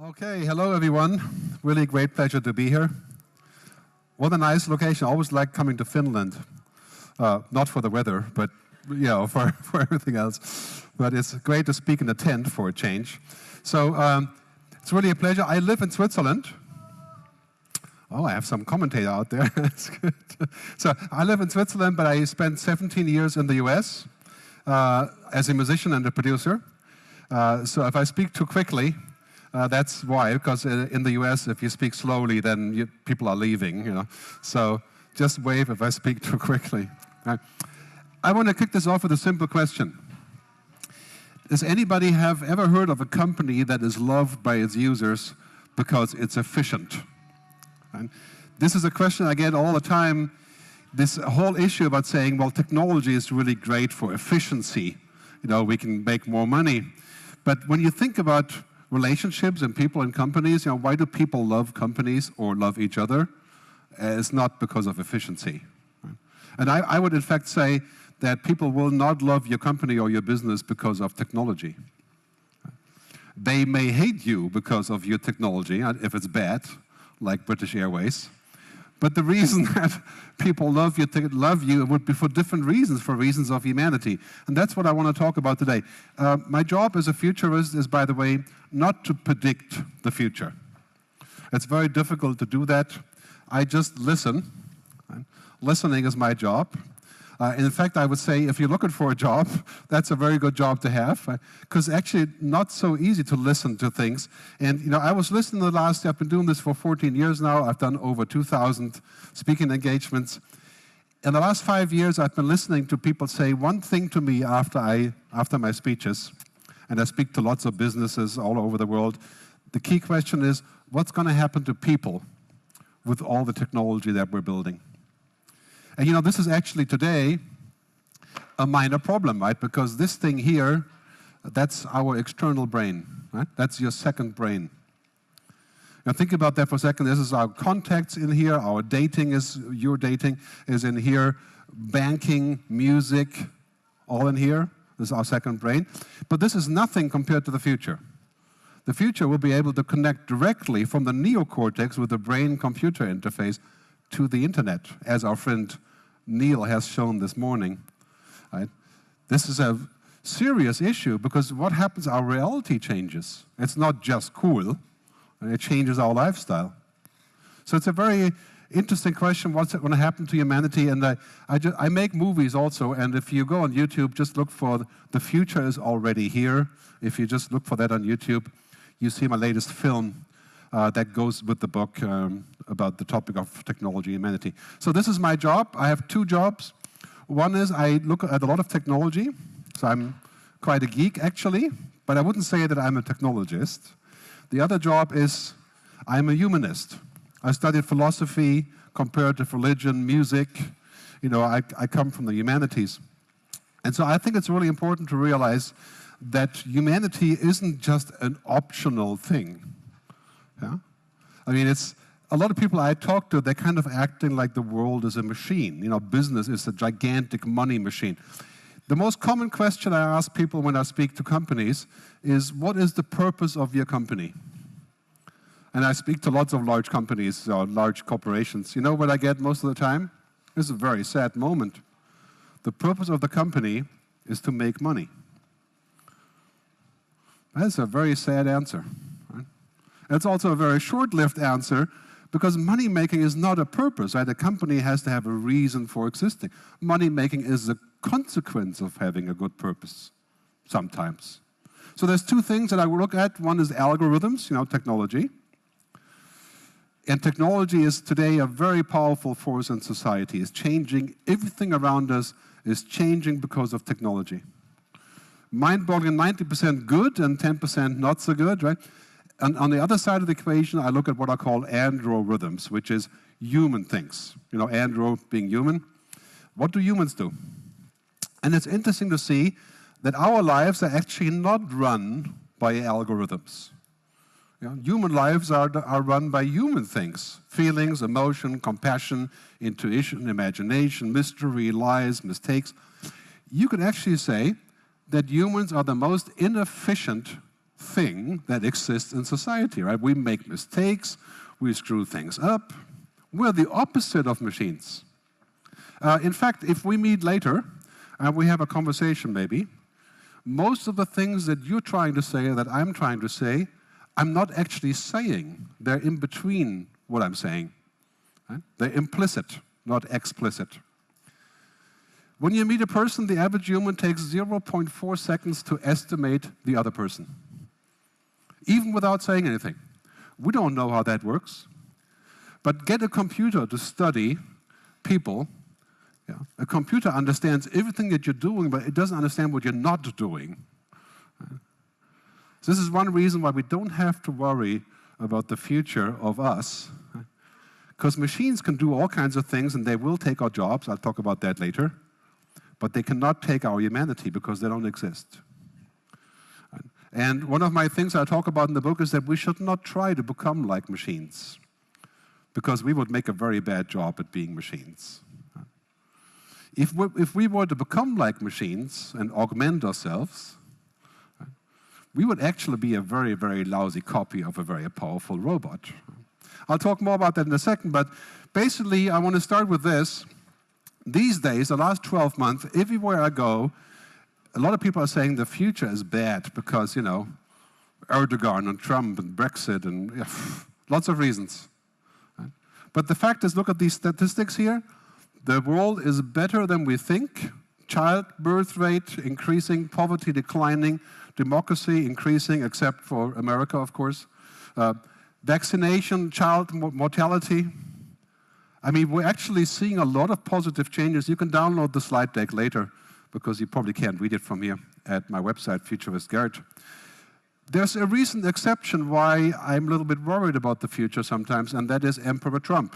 Okay, hello everyone. Really great pleasure to be here. What a nice location. I always like coming to Finland. Not for the weather, but for everything else. But it's great to speak in a tent for a change. So it's really a pleasure. I live in Switzerland. Oh, I have some commentator out there. That's good. So I live in Switzerland, but I spent 17 years in the US as a musician and a producer. So if I speak too quickly, that's why, because in the US, if you speak slowly, then people are leaving, So just wave if I speak too quickly. Right. I want to kick this off with a simple question. Does anybody have ever heard of a company that is loved by its users because it's efficient? Right. This is a question I get all the time. This whole issue about saying, well, technology is really great for efficiency. We can make more money. But when you think about relationships and people and companies, why do people love companies or love each other? It's not because of efficiency. Right? And I would in fact say that people will not love your company or your business because of technology. They may hate you because of your technology, if it's bad, like British Airways. But the reason that people love you would be for different reasons, for reasons of humanity. And that's what I want to talk about today. My job as a futurist is, by the way, not to predict the future. It's very difficult to do that. I just listen. Right? Listening is my job. In fact, I would say if you're looking for a job, that's a very good job to have, because actually not so easy to listen to things. And I was listening I've been doing this for 14 years now. I've done over 2,000 speaking engagements. In the last 5 years, I've been listening to people say one thing to me after my speeches, and I speak to lots of businesses all over the world. The key question is, what's going to happen to people with all the technology that we're building? And this is actually today a minor problem, right? Because this thing here, that's our external brain, right? That's your second brain. Now think about that for a second. This is our contacts in here. Your dating is in here. Banking, music, all in here. This is our second brain. But this is nothing compared to the future. The future will be able to connect directly from the neocortex with the brain-computer interface to the internet, as our friend Neil has shown this morning. Right? This is a serious issue because what happens, our reality changes. It's not just cool, it changes our lifestyle. So it's a very interesting question, what's going to happen to humanity? And I make movies also, and if you go on YouTube, just look for The Future is Already Here. If you just look for that on YouTube, you see my latest film that goes with the book about the topic of technology and humanity. So this is my job. I have two jobs. One is I look at a lot of technology. So I'm quite a geek, actually, but I wouldn't say that I'm a technologist. The other job is I'm a humanist. I studied philosophy, comparative religion, music. I come from the humanities. And so I think it's really important to realize that humanity isn't just an optional thing. Yeah? I mean, it's a lot of people I talk to, they're kind of acting like the world is a machine. Business is a gigantic money machine. The most common question I ask people when I speak to companies is, what is the purpose of your company? And I speak to lots of large companies, large corporations. You know what I get most of the time? This is a very sad moment. The purpose of the company is to make money. That's a very sad answer. It's also a very short-lived answer because money-making is not a purpose, right? A company has to have a reason for existing. Money-making is a consequence of having a good purpose, sometimes. So there's two things that I will look at. One is algorithms, technology. And technology is today a very powerful force in society. It's changing. Everything around us is changing because of technology. Mind-boggling, 90% good and 10% not so good, right? And on the other side of the equation, I look at what I call androrhythms, which is human things. Andro being human. What do humans do? And it's interesting to see that our lives are actually not run by algorithms. Human lives are run by human things. Feelings, emotion, compassion, intuition, imagination, mystery, lies, mistakes. You could actually say that humans are the most inefficient thing that exists in society, right? We make mistakes, we screw things up. We're the opposite of machines. In fact, if we meet later and we have a conversation maybe, most of the things that you're trying to say or that I'm trying to say, I'm not actually saying. They're in between what I'm saying. Right? They're implicit, not explicit. When you meet a person, the average human takes 0.4 seconds to estimate the other person, even without saying anything. We don't know how that works. But get a computer to study people. Yeah. A computer understands everything that you're doing, but it doesn't understand what you're not doing. So this is one reason why we don't have to worry about the future of us, because machines can do all kinds of things, and they will take our jobs. I'll talk about that later. But they cannot take our humanity because they don't exist. And one of my things I talk about in the book is that we should not try to become like machines, because we would make a very bad job at being machines. If we were to become like machines and augment ourselves, we would actually be a very, very lousy copy of a very powerful robot. I'll talk more about that in a second, but basically I want to start with this. These days, the last 12 months, everywhere I go, a lot of people are saying the future is bad because, Erdogan and Trump and Brexit and lots of reasons. But the fact is, look at these statistics here. The world is better than we think. Childbirth rate increasing, poverty declining, democracy increasing, except for America, of course. Vaccination, child mortality. I mean, we're actually seeing a lot of positive changes. You can download the slide deck later, because you probably can't read it from here at my website, Future with Gerd. There's a recent exception why I'm a little bit worried about the future sometimes, and that is Emperor Trump.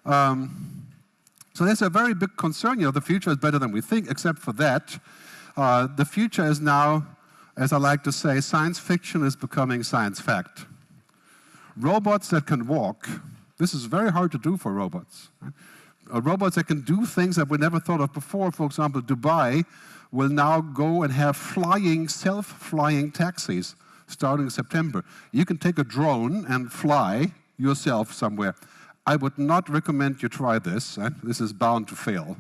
So there's a very big concern. The future is better than we think, except for that. The future is now, as I like to say, science fiction is becoming science fact. Robots that can walk. This is very hard to do for robots. Robots that can do things that we never thought of before. For example, Dubai will now go and have self-flying taxis starting in September. You can take a drone and fly yourself somewhere. I would not recommend you try this. This is bound to fail.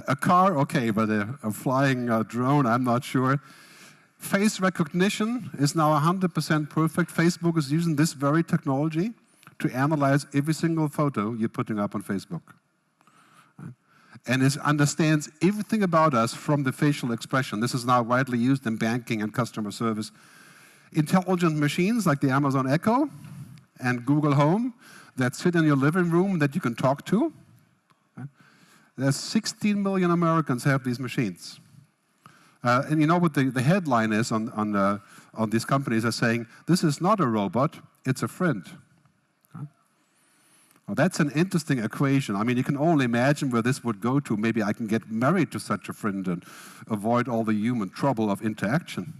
A car, okay, but a flying drone, I'm not sure. Face recognition is now 100% perfect. Facebook is using this very technology to analyze every single photo you're putting up on Facebook. And it understands everything about us from the facial expression. This is now widely used in banking and customer service. Intelligent machines like the Amazon Echo and Google Home that sit in your living room that you can talk to. There's 16 million Americans have these machines. And you know what the headline is on these companies are saying, this is not a robot, it's a friend. Well, that's an interesting equation. I mean, you can only imagine where this would go to. Maybe I can get married to such a friend and avoid all the human trouble of interaction.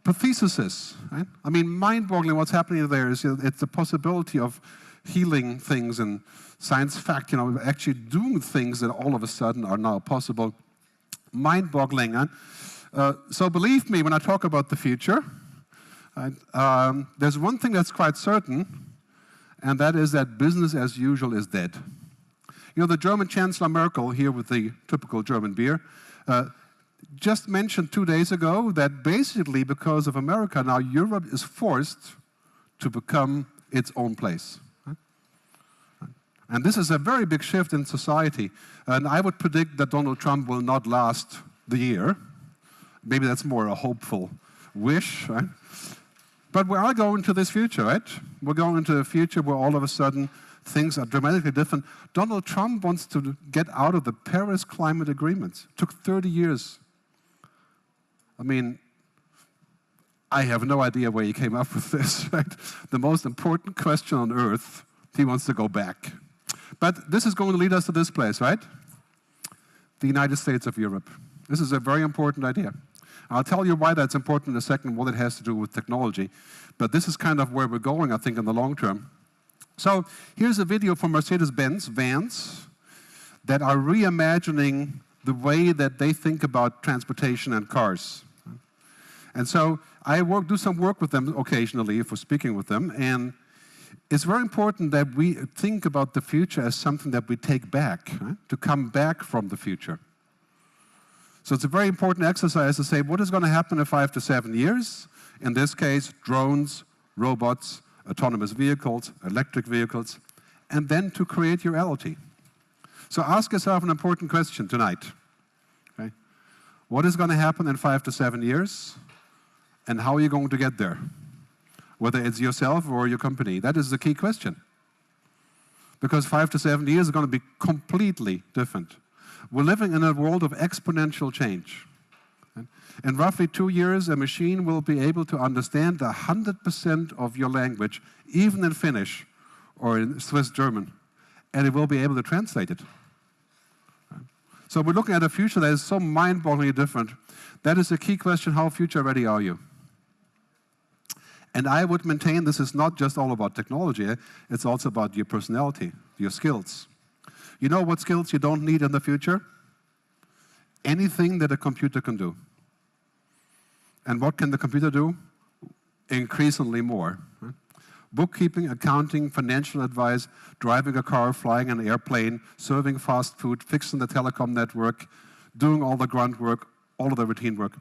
Pathesisys, right? I mean, mind-boggling what's happening there is it's the possibility of healing things and science fact, actually doing things that all of a sudden are now possible. Mind-boggling. So believe me when I talk about the future, there's one thing that's quite certain, and that is that business as usual is dead. The German Chancellor Merkel, here with the typical German beer, just mentioned 2 days ago that basically because of America now, Europe is forced to become its own place. And this is a very big shift in society. And I would predict that Donald Trump will not last the year. Maybe that's more a hopeful wish, right? But we are going to this future, right? We're going into a future where all of a sudden things are dramatically different. Donald Trump wants to get out of the Paris climate agreements. It took 30 years. I mean, I have no idea where he came up with this, right? The most important question on earth, he wants to go back. But this is going to lead us to this place, right? The United States of Europe. This is a very important idea. I'll tell you why that's important in a second, what it has to do with technology. But this is kind of where we're going, I think, in the long term. So here's a video from Mercedes-Benz vans that are reimagining the way that they think about transportation and cars. And so I do some work with them occasionally for speaking with them, and it's very important that we think about the future as something that we take back, right? To come back from the future. So it's a very important exercise to say, what is going to happen in 5 to 7 years? In this case, drones, robots, autonomous vehicles, electric vehicles, and then to create your reality. So ask yourself an important question tonight. Okay? What is going to happen in 5 to 7 years? And how are you going to get there? Whether it's yourself or your company. That is the key question. Because 5 to 7 years are going to be completely different. We're living in a world of exponential change. In roughly 2 years, a machine will be able to understand 100% of your language, even in Finnish or in Swiss German, and it will be able to translate it. So we're looking at a future that is so mind-bogglingly different. That is the key question: how future-ready are you? And I would maintain this is not just all about technology, it's also about your personality, your skills. You know what skills you don't need in the future? Anything that a computer can do. And what can the computer do? Increasingly more. Right? Bookkeeping, accounting, financial advice, driving a car, flying an airplane, serving fast food, fixing the telecom network, doing all the grunt work, all of the routine work.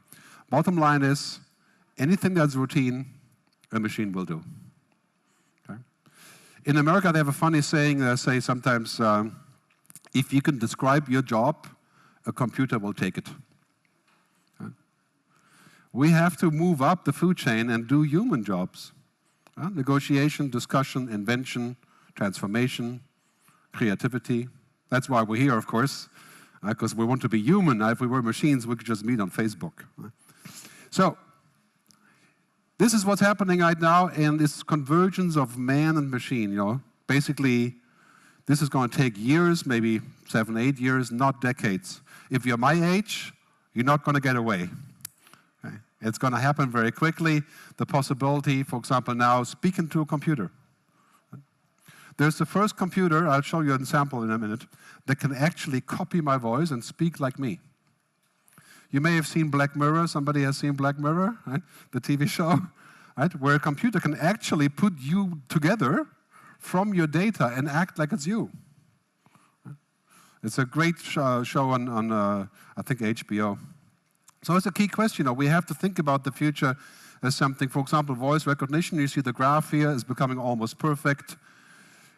Bottom line is, anything that's routine, a machine will do. Okay? In America, they have a funny saying, they say sometimes, if you can describe your job, a computer will take it. Okay? We have to move up the food chain and do human jobs. Negotiation, discussion, invention, transformation, creativity. That's why we're here, of course, because we want to be human. If we were machines, we could just meet on Facebook. So, this is what's happening right now, and this convergence of man and machine, basically, this is going to take years, maybe 7, 8 years, not decades. If you're my age, you're not going to get away. Okay? It's going to happen very quickly. The possibility, for example, now, speaking to a computer. There's the first computer, I'll show you a sample in a minute, that can actually copy my voice and speak like me. You may have seen Black Mirror. Somebody has seen Black Mirror, right? The TV show, right? Where a computer can actually put you together from your data and act like it's you. It's a great show on I think, HBO. So it's a key question. We have to think about the future as something, for example, voice recognition. You see the graph here is becoming almost perfect.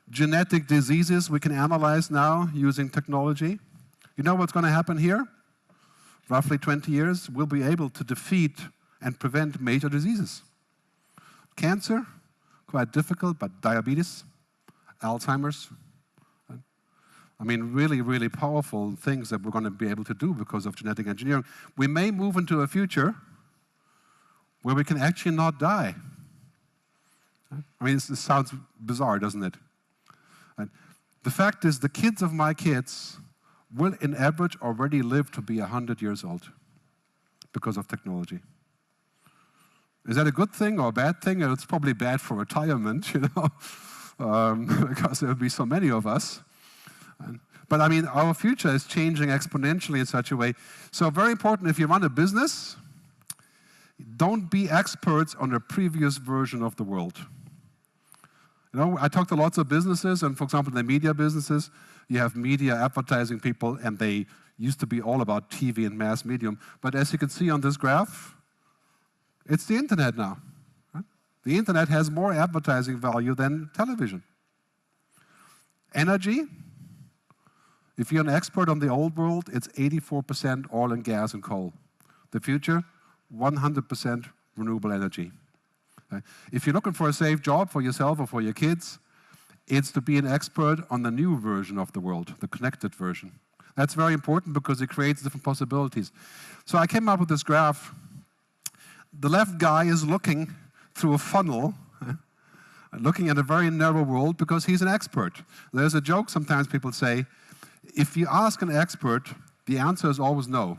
Genetic diseases we can analyze now using technology. You know what's going to happen here? Roughly 20 years, we'll be able to defeat and prevent major diseases. Cancer, quite difficult, but diabetes, Alzheimer's. I mean, really, really powerful things that we're going to be able to do because of genetic engineering. We may move into a future where we can actually not die. I mean, this sounds bizarre, doesn't it? The fact is, the kids of my kids will, in average, already live to be 100 years old because of technology. Is that a good thing or a bad thing? It's probably bad for retirement, because there will be so many of us. But I mean, our future is changing exponentially in such a way. So very important, if you run a business, don't be experts on a previous version of the world. I talk to lots of businesses, and for example, the media businesses, you have media advertising people, and they used to be all about TV and mass medium. But as you can see on this graph, it's the internet now. Right? The internet has more advertising value than television. Energy, if you're an expert on the old world, it's 84% oil and gas and coal. The future, 100% renewable energy. Okay? If you're looking for a safe job for yourself or for your kids, it's to be an expert on the new version of the world, the connected version. That's very important because it creates different possibilities. So I came up with this graph. The left guy is looking through a funnel, looking at a very narrow world because he's an expert. There's a joke sometimes people say, if you ask an expert, the answer is always no,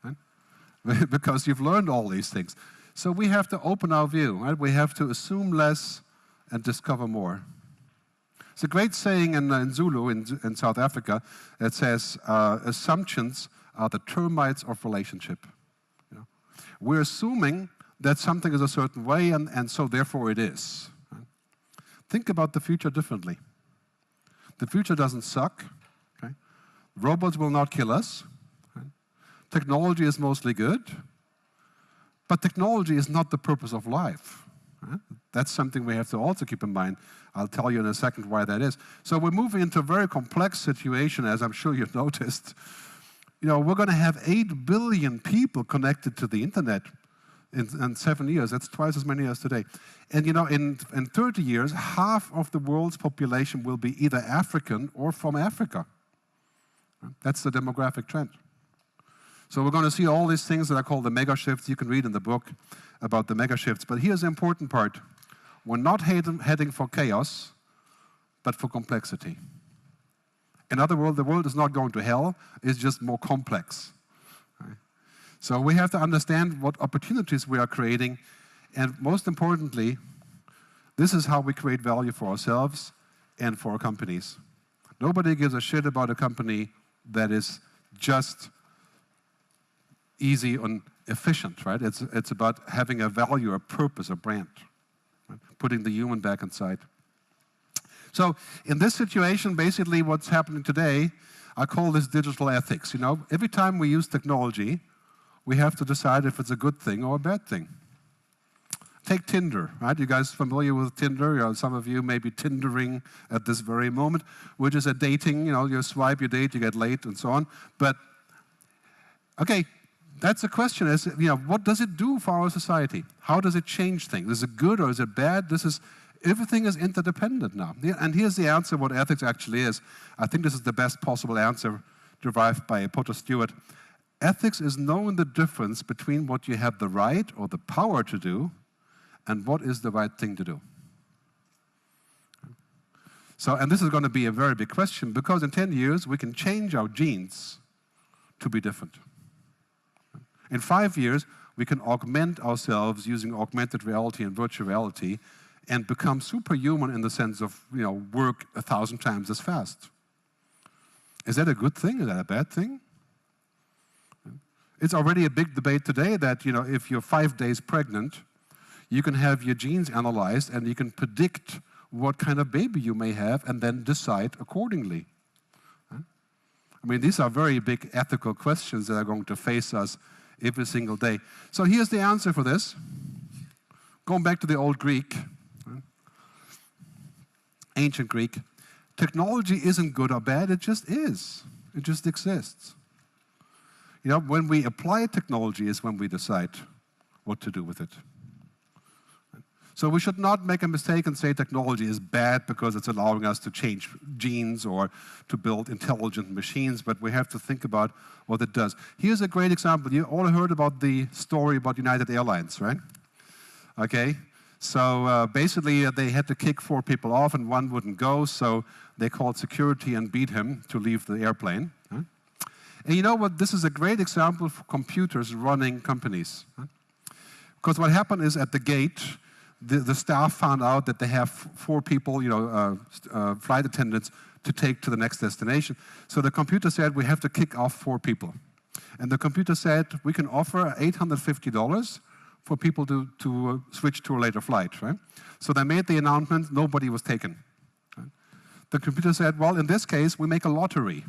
right? Because you've learned all these things. So we have to open our view, right? We have to assume less and discover more. It's a great saying in Zulu, in South Africa, that says, assumptions are the termites of relationship. We're assuming that something is a certain way, and so therefore it is. Right? Think about the future differently. The future doesn't suck. Okay? Robots will not kill us. Right? Technology is mostly good. But technology is not the purpose of life. Right? That's something we have to also keep in mind. I'll tell you in a second why that is. So we're moving into a very complex situation, as I'm sure you've noticed. You know, we're going to have 8 billion people connected to the internet in 7 years. That's twice as many as today. And you know, in 30 years, half of the world's population will be either African or from Africa. That's the demographic trend. So we're going to see all these things that are called the mega shifts. You can read in the book about the mega shifts. But here's the important part. We're not heading for chaos, but for complexity. In other words, the world is not going to hell. It's just more complex. Right? So we have to understand what opportunities we are creating. And most importantly, this is how we create value for ourselves and for our companies. Nobody gives a shit about a company that is just easy and efficient, right? It's about having a value, a purpose, a brand, right? Putting the human back inside. So in this situation, basically what's happening today, I call this digital ethics. You know, every time we use technology, we have to decide if it's a good thing or a bad thing. Take Tinder, right? You guys familiar with Tinder? You know, some of you may be Tindering at this very moment, which is a dating, you know, you swipe, you date, you get late, and so on. But, okay, that's the question is, you know, what does it do for our society? How does it change things? Is it good or is it bad? Everything is interdependent now. And here's the answer, what ethics actually is. I think this is the best possible answer derived by Potter Stewart. Ethics is knowing the difference between what you have the right or the power to do and what is the right thing to do. So, and this is going to be a very big question because in 10 years we can change our genes to be different. In 5 years, we can augment ourselves using augmented reality and virtual reality and become superhuman in the sense of, you know, work 1,000 times as fast. Is that a good thing? Is that a bad thing? It's already a big debate today that, you know, if you're 5 days pregnant, you can have your genes analyzed and you can predict what kind of baby you may have and then decide accordingly. I mean, these are very big ethical questions that are going to face us every single day. So here's the answer for this. Going back to the old Greek, ancient Greek, technology isn't good or bad, it just is. It just exists. You know, when we apply technology is when we decide what to do with it. So we should not make a mistake and say technology is bad because it's allowing us to change genes or to build intelligent machines, but we have to think about what it does. Here's a great example. You all heard about the story about United Airlines, right? Okay, so basically they had to kick 4 people off and 1 wouldn't go, so they called security and beat him to leave the airplane. Huh? And you know what? This is a great example for computers running companies. Huh? Because what happened is at the gate, the staff found out that they have 4 people, you know, flight attendants to take to the next destination. So the computer said, we have to kick off 4 people. And the computer said, we can offer $850 for people to switch to a later flight, right? So they made the announcement, nobody was taken. Right? The computer said, well, in this case, we make a lottery.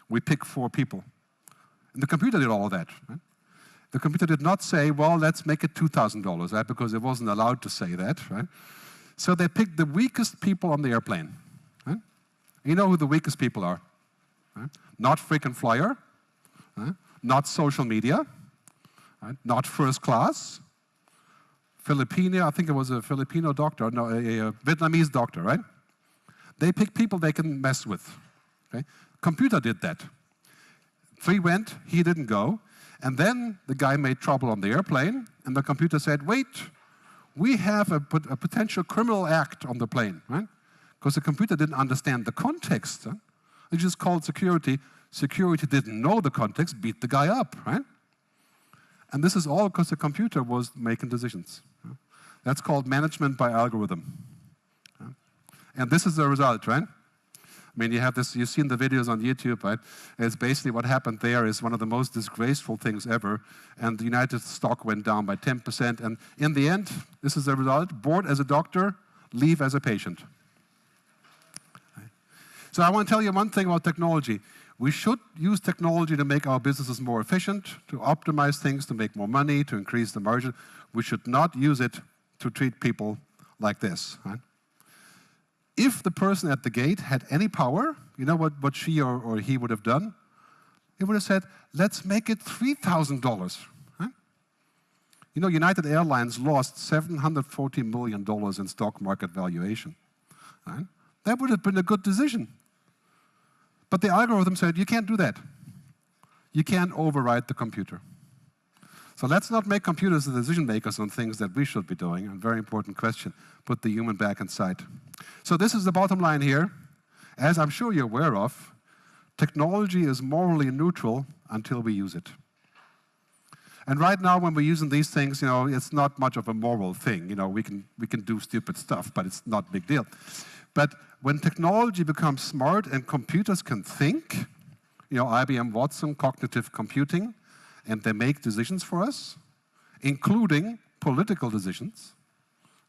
We pick 4 people. And the computer did all of that, right? The computer did not say, well, let's make it $2,000, right? Because it wasn't allowed to say that, right? So they picked the weakest people on the airplane. Right? You know who the weakest people are? Right? Not frequent flyer, right? Not social media, right? Not first class, Filipino, I think it was a Filipino doctor, no, a Vietnamese doctor, right? They picked people they can mess with. Okay? Computer did that. 3 went, he didn't go. And then the guy made trouble on the airplane, and the computer said, wait, we have a potential criminal act on the plane, right? Because the computer didn't understand the context. Huh? They just called security. Security didn't know the context, beat the guy up, right? And this is all because the computer was making decisions. Huh? That's called management by algorithm. Huh? And this is the result, right? I mean, you have this, you've seen the videos on YouTube, right? It's basically what happened there is one of the most disgraceful things ever, and the United stock went down by 10%, and in the end, this is the result: board as a doctor, leave as a patient. So I want to tell you one thing about technology. We should use technology to make our businesses more efficient, to optimize things, to make more money, to increase the margin. We should not use it to treat people like this, right? If the person at the gate had any power, you know what she or he would have done? He would have said, let's make it $3,000. Right? You know, United Airlines lost $740 million in stock market valuation. Right? That would have been a good decision. But the algorithm said, you can't do that. You can't override the computer. So let's not make computers the decision makers on things that we should be doing. A very important question. Put the human back inside. So this is the bottom line here. As I'm sure you're aware of, technology is morally neutral until we use it. And right now, when we're using these things, you know, it's not much of a moral thing. You know, we can do stupid stuff, but it's not a big deal. But when technology becomes smart and computers can think, you know, IBM Watson, cognitive computing, and they make decisions for us, including political decisions,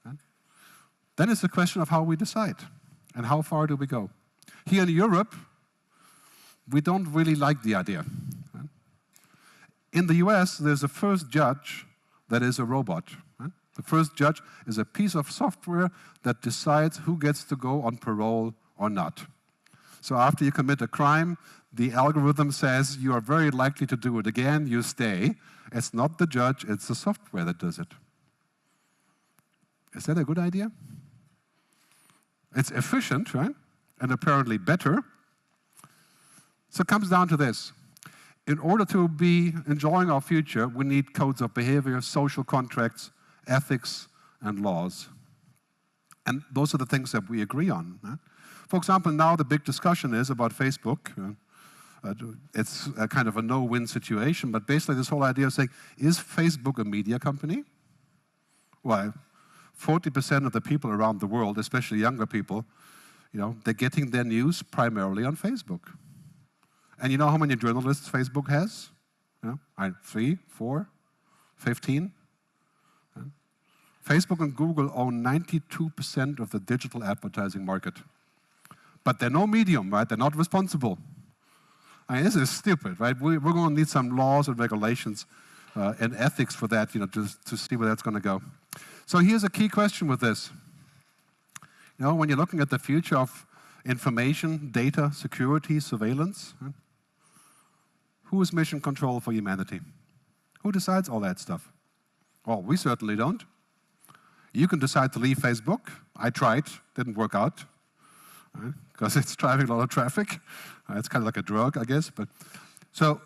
right? Then it's a question of how we decide and how far do we go. Here in Europe, we don't really like the idea. Right? In the US, there's a first judge that is a robot. Right? The first judge is a piece of software that decides who gets to go on parole or not. So after you commit a crime, the algorithm says you are very likely to do it again, you stay. It's not the judge, it's the software that does it. Is that a good idea? It's efficient, right? And apparently better. So it comes down to this. In order to be enjoying our future, we need codes of behavior, social contracts, ethics, and laws. And those are the things that we agree on. Right? For example, now the big discussion is about Facebook. It's a kind of a no-win situation, but basically this whole idea of saying, is Facebook a media company? Well, 40% of the people around the world, especially younger people, you know, they're getting their news primarily on Facebook. And you know how many journalists Facebook has? You know, 3, 4, 15? Facebook and Google own 92% of the digital advertising market. But they're no medium, right? They're not responsible. I mean, this is stupid, right? We're going to need some laws and regulations and ethics for that, you know, to see where that's going to go. So here's a key question with this. You know, when you're looking at the future of information, data, security, surveillance, right? Who is mission control for humanity? Who decides all that stuff? Well, we certainly don't. You can decide to leave Facebook. I tried, didn't work out. Because it's driving a lot of traffic. It's kind of like a drug, I guess. But so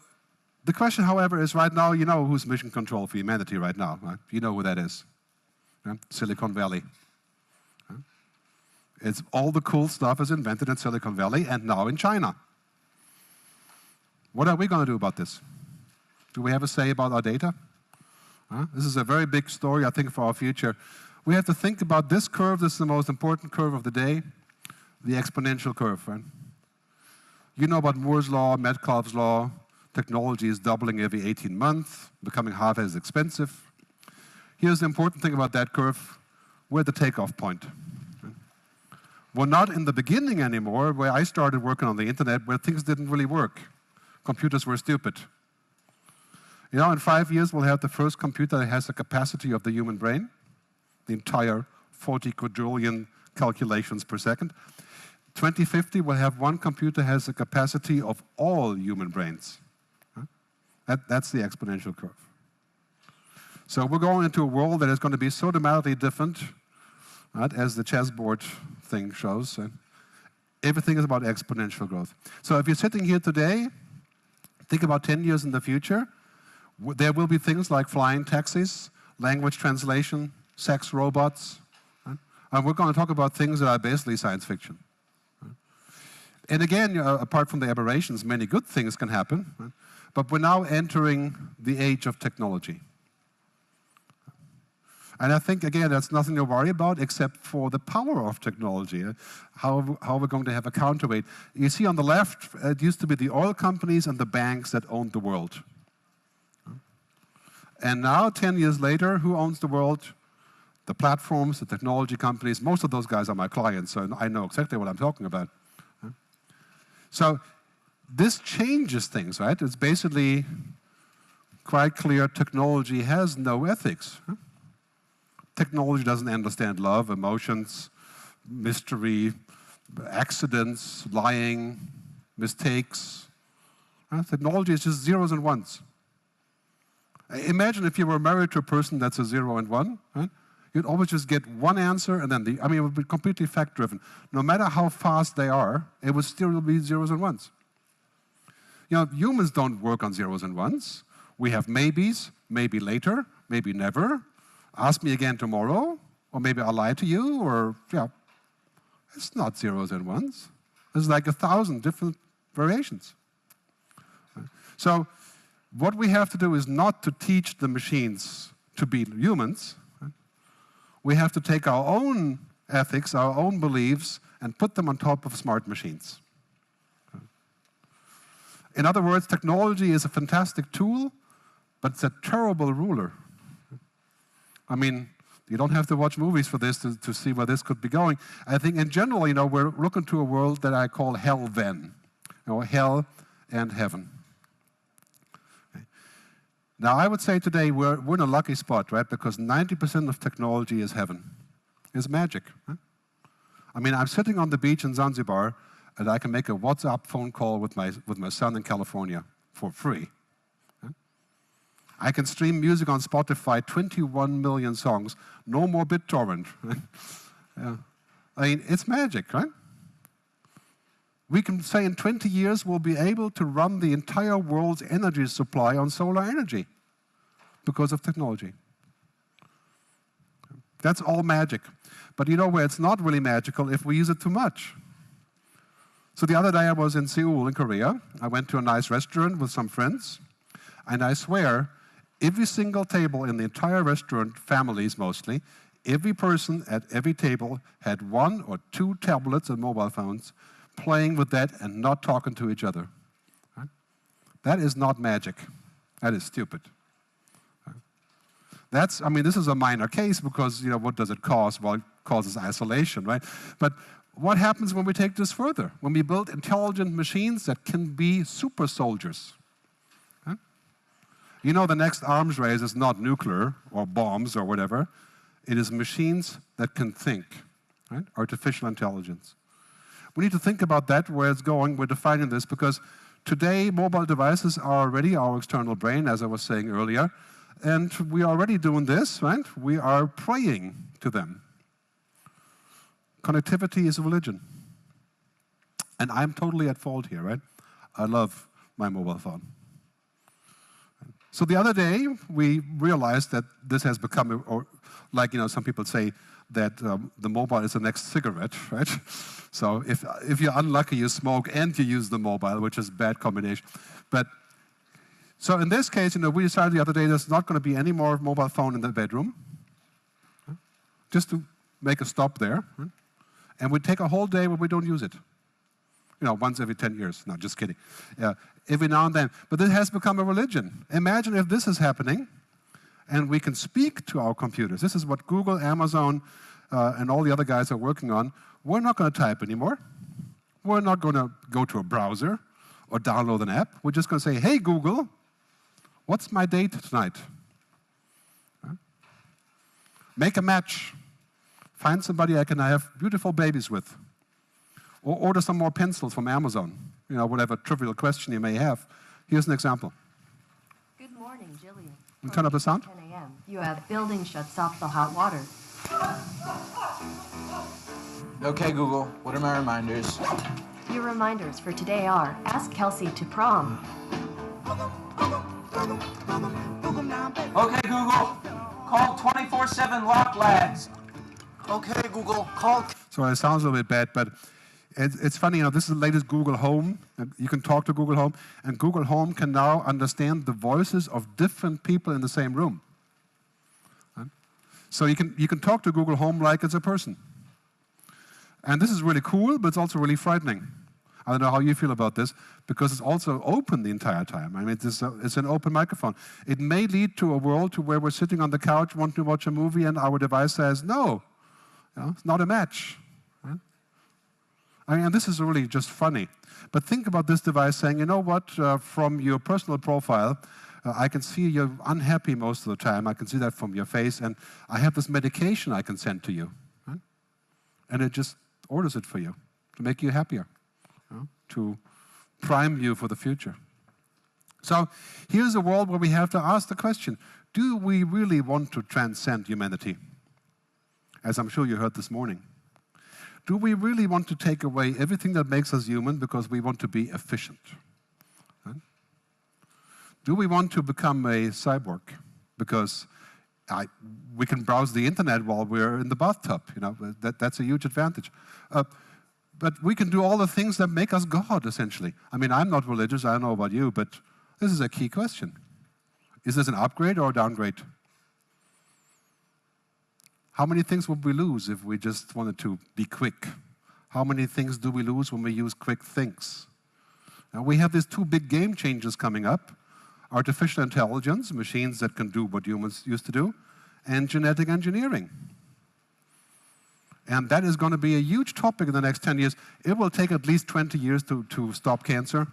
the question, however, is right now, you know who's mission control for humanity right now. Right? You know who that is. Right? Silicon Valley. Right? It's all the cool stuff is invented in Silicon Valley and now in China. What are we going to do about this? Do we have a say about our data? This is a very big story, I think, for our future. We have to think about this curve. This is the most important curve of the day. The exponential curve, right? You know about Moore's law, Metcalfe's law. Technology is doubling every 18 months, becoming half as expensive. Here's the important thing about that curve. We're at the takeoff point. We're not in the beginning anymore, where I started working on the internet, where things didn't really work. Computers were stupid. You know, in 5 years, we'll have the first computer that has the capacity of the human brain, the entire 40 quadrillion calculations per second. 2050, we'll have one computer has the capacity of all human brains. That's the exponential curve. So we're going into a world that is going to be so dramatically different, right, as the chessboard thing shows. Everything is about exponential growth. So if you're sitting here today, think about 10 years in the future, there will be things like flying taxis, language translation, sex robots. Right? And we're going to talk about things that are basically science fiction. Right? And again, apart from the aberrations, many good things can happen. Right? But we're now entering the age of technology. And I think, again, that's nothing to worry about except for the power of technology, how we're going to have a counterweight. You see on the left, it used to be the oil companies and the banks that owned the world. And now, 10 years later, who owns the world? The platforms, the technology companies. Most of those guys are my clients, so I know exactly what I'm talking about. So this changes things, right? It's basically quite clear technology has no ethics. Technology doesn't understand love, emotions, mystery, accidents, lying, mistakes. Technology is just zeros and ones. Imagine if you were married to a person that's a 0 and 1. Right? You'd always just get one answer, and then it would be completely fact-driven. No matter how fast they are, it would still be zeros and ones. You know, humans don't work on zeros and ones. We have maybes, maybe later, maybe never. Ask me again tomorrow, or maybe I'll lie to you, or, yeah. It's not zeros and ones. There's like 1,000 different variations. So what we have to do is not to teach the machines to be humans. We have to take our own ethics, our own beliefs, and put them on top of smart machines. In other words, technology is a fantastic tool, but it's a terrible ruler. I mean, you don't have to watch movies for this to see where this could be going. I think in general, you know, we're looking to a world that I call hell-then. You know, hell and heaven. Okay. Now, I would say today we're in a lucky spot, right? Because 90% of technology is heaven. It's magic. Huh? I mean, I'm sitting on the beach in Zanzibar, and I can make a WhatsApp phone call with my son in California for free. I can stream music on Spotify, 21 million songs, no more BitTorrent. Yeah. I mean, it's magic, right? We can say in 20 years we'll be able to run the entire world's energy supply on solar energy because of technology. That's all magic. But you know where it's not really magical? If we use it too much. So the other day I was in Seoul in Korea. I went to a nice restaurant with some friends, and I swear, every single table in the entire restaurant, families mostly, every person at every table had 1 or 2 tablets and mobile phones, playing with that and not talking to each other. Right? That is not magic. That is stupid. Right? I mean, this is a minor case because, you know, what does it cause? Well, it causes isolation, right? But what happens when we take this further? When we build intelligent machines that can be super soldiers? You know, the next arms race is not nuclear or bombs or whatever. It is machines that can think, right? Artificial intelligence. We need to think about that, where it's going. We're defining this because today mobile devices are already our external brain, as I was saying earlier, and we are already doing this, right? We are praying to them. Connectivity is a religion. And I'm totally at fault here, right? I love my mobile phone. So the other day, we realized that this has become, or like, you know, some people say that the mobile is the next cigarette, right? So if you're unlucky, you smoke and you use the mobile, which is a bad combination. But so in this case, you know, we decided the other day there's not going to be any more mobile phone in the bedroom, just to make a stop there. And we take a whole day where we don't use it. You know, once every 10 years. No, just kidding. Every now and then. But this has become a religion. Imagine if this is happening, and we can speak to our computers. This is what Google, Amazon, and all the other guys are working on. We're not going to type anymore. We're not going to go to a browser or download an app. We're just going to say, hey, Google, what's my date tonight? Make a match. Find somebody I can have beautiful babies with. Or order some more pencils from Amazon. You know, whatever trivial question you may have. Here's an example. Good morning, Jillian. You turn up the sound. 10 a.m. You have building shuts off the hot water. Okay, Google, what are my reminders? Your reminders for today are, ask Kelsey to prom. Okay, Google, call 24/7 Lock Lads. Okay, Google, call... So it sounds a little bit bad, but it's funny, you know, this is the latest Google Home. You can talk to Google Home, and Google Home can now understand the voices of different people in the same room. So you can talk to Google Home like it's a person. And this is really cool, but it's also really frightening. I don't know how you feel about this, because it's also open the entire time. I mean, it's an open microphone. It may lead to a world where we're sitting on the couch wanting to watch a movie and our device says, no, it's not a match. Right? I mean, and this is really just funny. But think about this device saying, you know what, from your personal profile, I can see you're unhappy most of the time. I can see that from your face. And I have this medication I can send to you. Right? And it just orders it for you to make you happier, to prime you for the future. So here's a world where we have to ask the question, do we really want to transcend humanity? As I'm sure you heard this morning. Do we really want to take away everything that makes us human because we want to be efficient? Right? Do we want to become a cyborg because we can browse the internet while we're in the bathtub? That's a huge advantage. But we can do all the things that make us God, essentially. I mean, I'm not religious, I don't know about you, but this is a key question. Is this an upgrade or a downgrade? How many things would we lose if we just wanted to be quick? How many things do we lose when we use quick things? Now, we have these two big game changers coming up. Artificial intelligence, machines that can do what humans used to do, and genetic engineering. And that is going to be a huge topic in the next 10 years. It will take at least 20 years to stop cancer.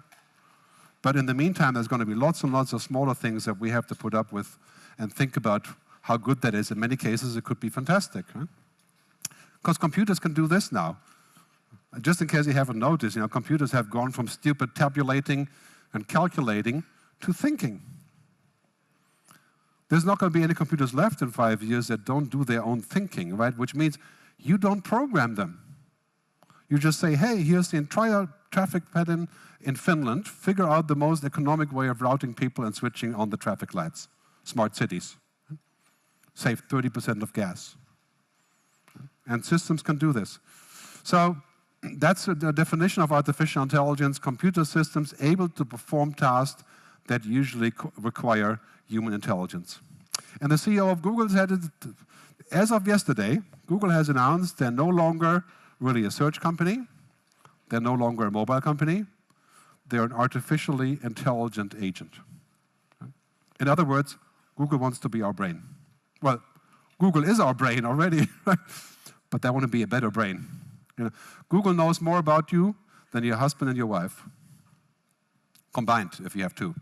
But in the meantime, there's going to be lots and lots of smaller things that we have to put up with and think about how good that is. In many cases, it could be fantastic. Because computers can do this now. Just in case you haven't noticed, computers have gone from stupid tabulating and calculating to thinking. There's not going to be any computers left in 5 years that don't do their own thinking, right? Which means you don't program them. You just say, hey, here's the entire traffic pattern in Finland. Figure out the most economic way of routing people and switching on the traffic lights. Smart cities. Save 30% of gas. And systems can do this. So that's the definition of artificial intelligence. Computer systems able to perform tasks that usually require human intelligence. And the CEO of Google said, as of yesterday, Google has announced they're no longer really a search company. They're no longer a mobile company. They're an artificially intelligent agent. In other words, Google wants to be our brain. Well, Google is our brain already, right? But they want to be a better brain. Google knows more about you than your husband and your wife. Combined, if you have two.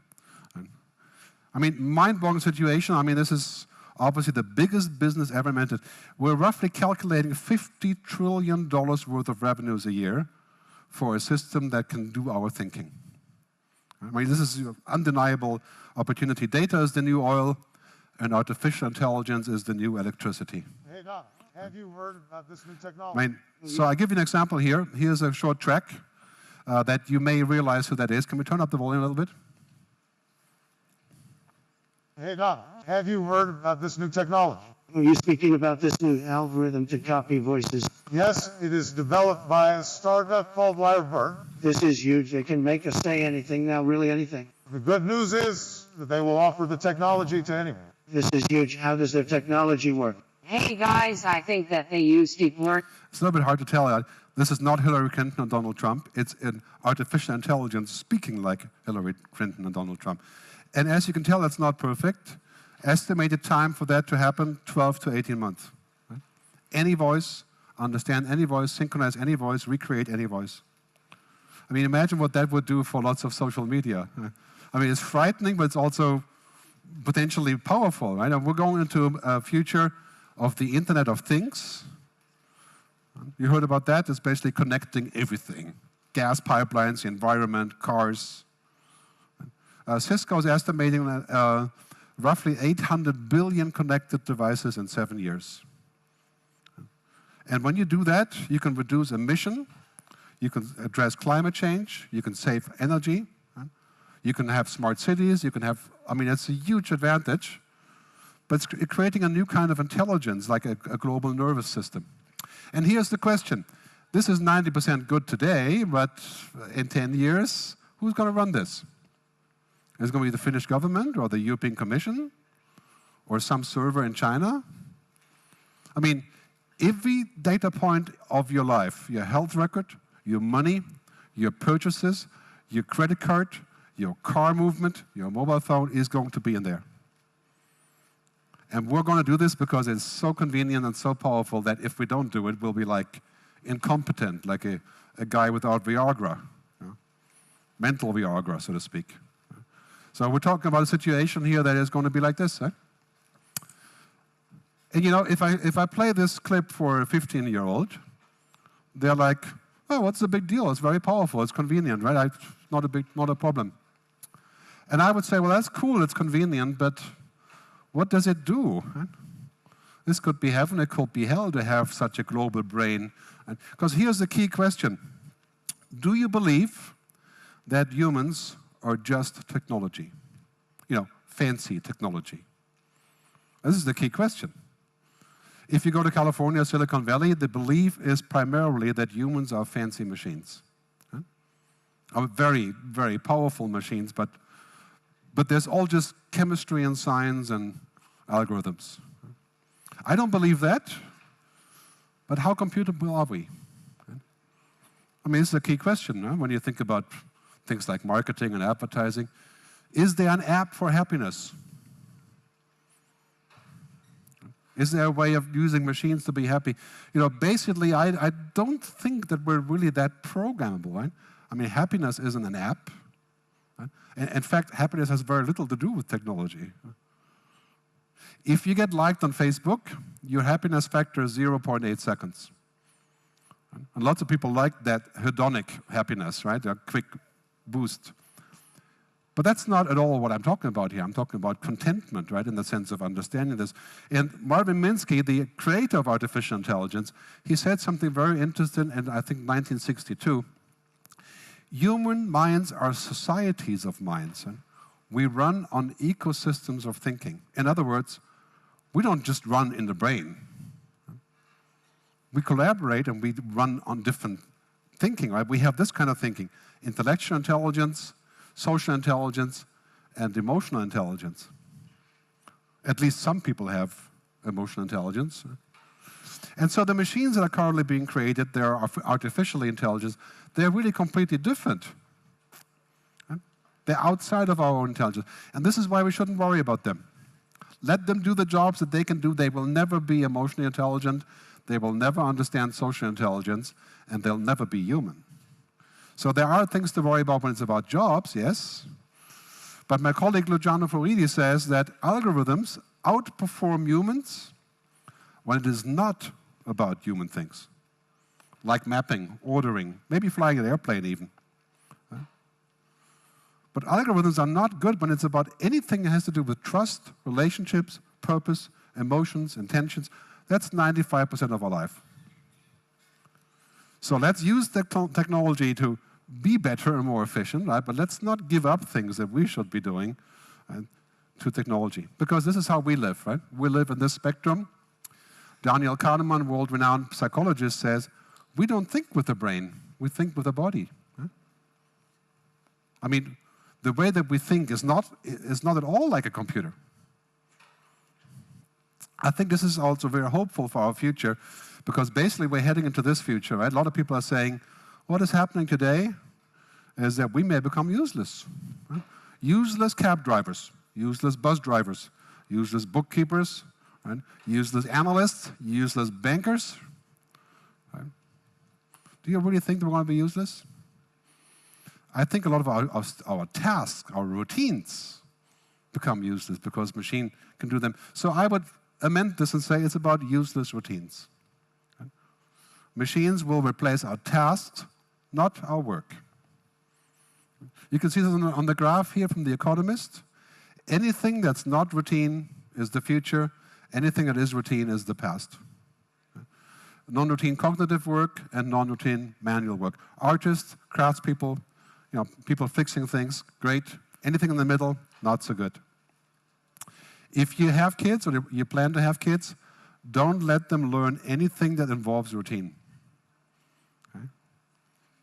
I mean, mind-blowing situation. I mean, this is obviously the biggest business ever invented. We're roughly calculating $50 trillion worth of revenues a year for a system that can do our thinking. I mean, this is an undeniable opportunity. Data is the new oil, and artificial intelligence is the new electricity. Hey, Don, have you heard about this new technology? I mean, so I give you an example here. Here's a short track that you may realize who that is. Can we turn up the volume a little bit? Hey, Don, have you heard about this new technology? Are you speaking about this new algorithm to copy voices? Yes, it is developed by a startup called Lyrebird. This is huge. They can make us say anything now, really anything. The good news is that they will offer the technology to anyone. This is huge. How does their technology work? Hey guys, I think that they use deep learning. It's a little bit hard to tell. This is not Hillary Clinton or Donald Trump. It's an artificial intelligence speaking like Hillary Clinton and Donald Trump. And as you can tell, that's not perfect. Estimated time for that to happen, 12 to 18 months. Right? Any voice, understand any voice, synchronize any voice, recreate any voice. I mean, imagine what that would do for lots of social media. I mean, it's frightening, but it's also potentially powerful, right? And we're going into a future of the Internet of Things. You heard about that? It's basically connecting everything. Gas pipelines, the environment, cars. Cisco is estimating that roughly 800 billion connected devices in 7 years. And when you do that, you can reduce emission, you can address climate change, you can save energy, you can have smart cities, you can have, I mean, it's a huge advantage, but it's creating a new kind of intelligence, like a global nervous system. And here's the question. This is 90% good today, but in 10 years, who's going to run this? Is it going to be the Finnish government or the European Commission or some server in China? I mean, every data point of your life, your health record, your money, your purchases, your credit card, your car movement, your mobile phone is going to be in there. And we're going to do this because it's so convenient and so powerful that if we don't do it, we'll be like incompetent, like a guy without Viagra, you know? Mental Viagra, so to speak. So we're talking about a situation here that is going to be like this. And you know, if I play this clip for a 15-year-old, they're like, oh, what's the big deal? It's very powerful. It's convenient, right? Not a problem. And I would say, well, that's cool. It's convenient, but what does it do? Right? This could be heaven. It could be hell to have such a global brain. Because here's the key question. Do you believe that humans are just technology? You know, fancy technology. This is the key question. If you go to California, Silicon Valley, the belief is primarily that humans are fancy machines. Are very, very powerful machines, but there's all just chemistry and science and algorithms. I don't believe that, but how computable are we? I mean, this is a key question, no? When you think about things like marketing and advertising. Is there an app for happiness? Is there a way of using machines to be happy? You know, basically, I don't think that we're really that programmable, right? I mean, happiness isn't an app. Right? And in fact, happiness has very little to do with technology. If you get liked on Facebook, your happiness factor is 0.8 seconds. And lots of people like that hedonic happiness, right? A quick boost. But that's not at all what I'm talking about here. I'm talking about contentment, right, in the sense of understanding this. And Marvin Minsky, the creator of artificial intelligence, he said something very interesting in, I think, 1962. Human minds are societies of minds. We run on ecosystems of thinking. In other words, we don't just run in the brain. We collaborate and we run on different thinking, right? We have this kind of thinking: intellectual intelligence, social intelligence, and emotional intelligence. At least some people have emotional intelligence. And so the machines that are currently being created, they're artificially intelligent, they're really completely different. They're outside of our own intelligence. And this is why we shouldn't worry about them. Let them do the jobs that they can do. They will never be emotionally intelligent. They will never understand social intelligence. And they'll never be human. So there are things to worry about when it's about jobs, yes. But my colleague Luciano Floridi says that algorithms outperform humans when it is not about human things, like mapping, ordering, maybe flying an airplane even. But algorithms are not good when it's about anything that has to do with trust, relationships, purpose, emotions, intentions. That's 95% of our life. So let's use technology to be better and more efficient, right? But let's not give up things that we should be doing to technology. Because this is how we live, right? We live in this spectrum. Daniel Kahneman, world-renowned psychologist, says, we don't think with the brain, we think with the body. Right? I mean, the way that we think is not at all like a computer. I think this is also very hopeful for our future, because basically we're heading into this future, right? A lot of people are saying, what is happening today is that we may become useless. Right? Useless cab drivers, useless bus drivers, useless bookkeepers, right? Useless analysts, useless bankers. Right? Do you really think that we're going to be useless? I think a lot of our tasks, our routines, become useless because machine can do them. So I would amend this and say it's about useless routines. Right? Machines will replace our tasks, not our work. You can see this on the graph here from The Economist. Anything that's not routine is the future. Anything that is routine is the past. Non-routine cognitive work and non-routine manual work. Artists, craftspeople, you know, people fixing things, great. Anything in the middle, not so good. If you have kids or you plan to have kids, don't let them learn anything that involves routine.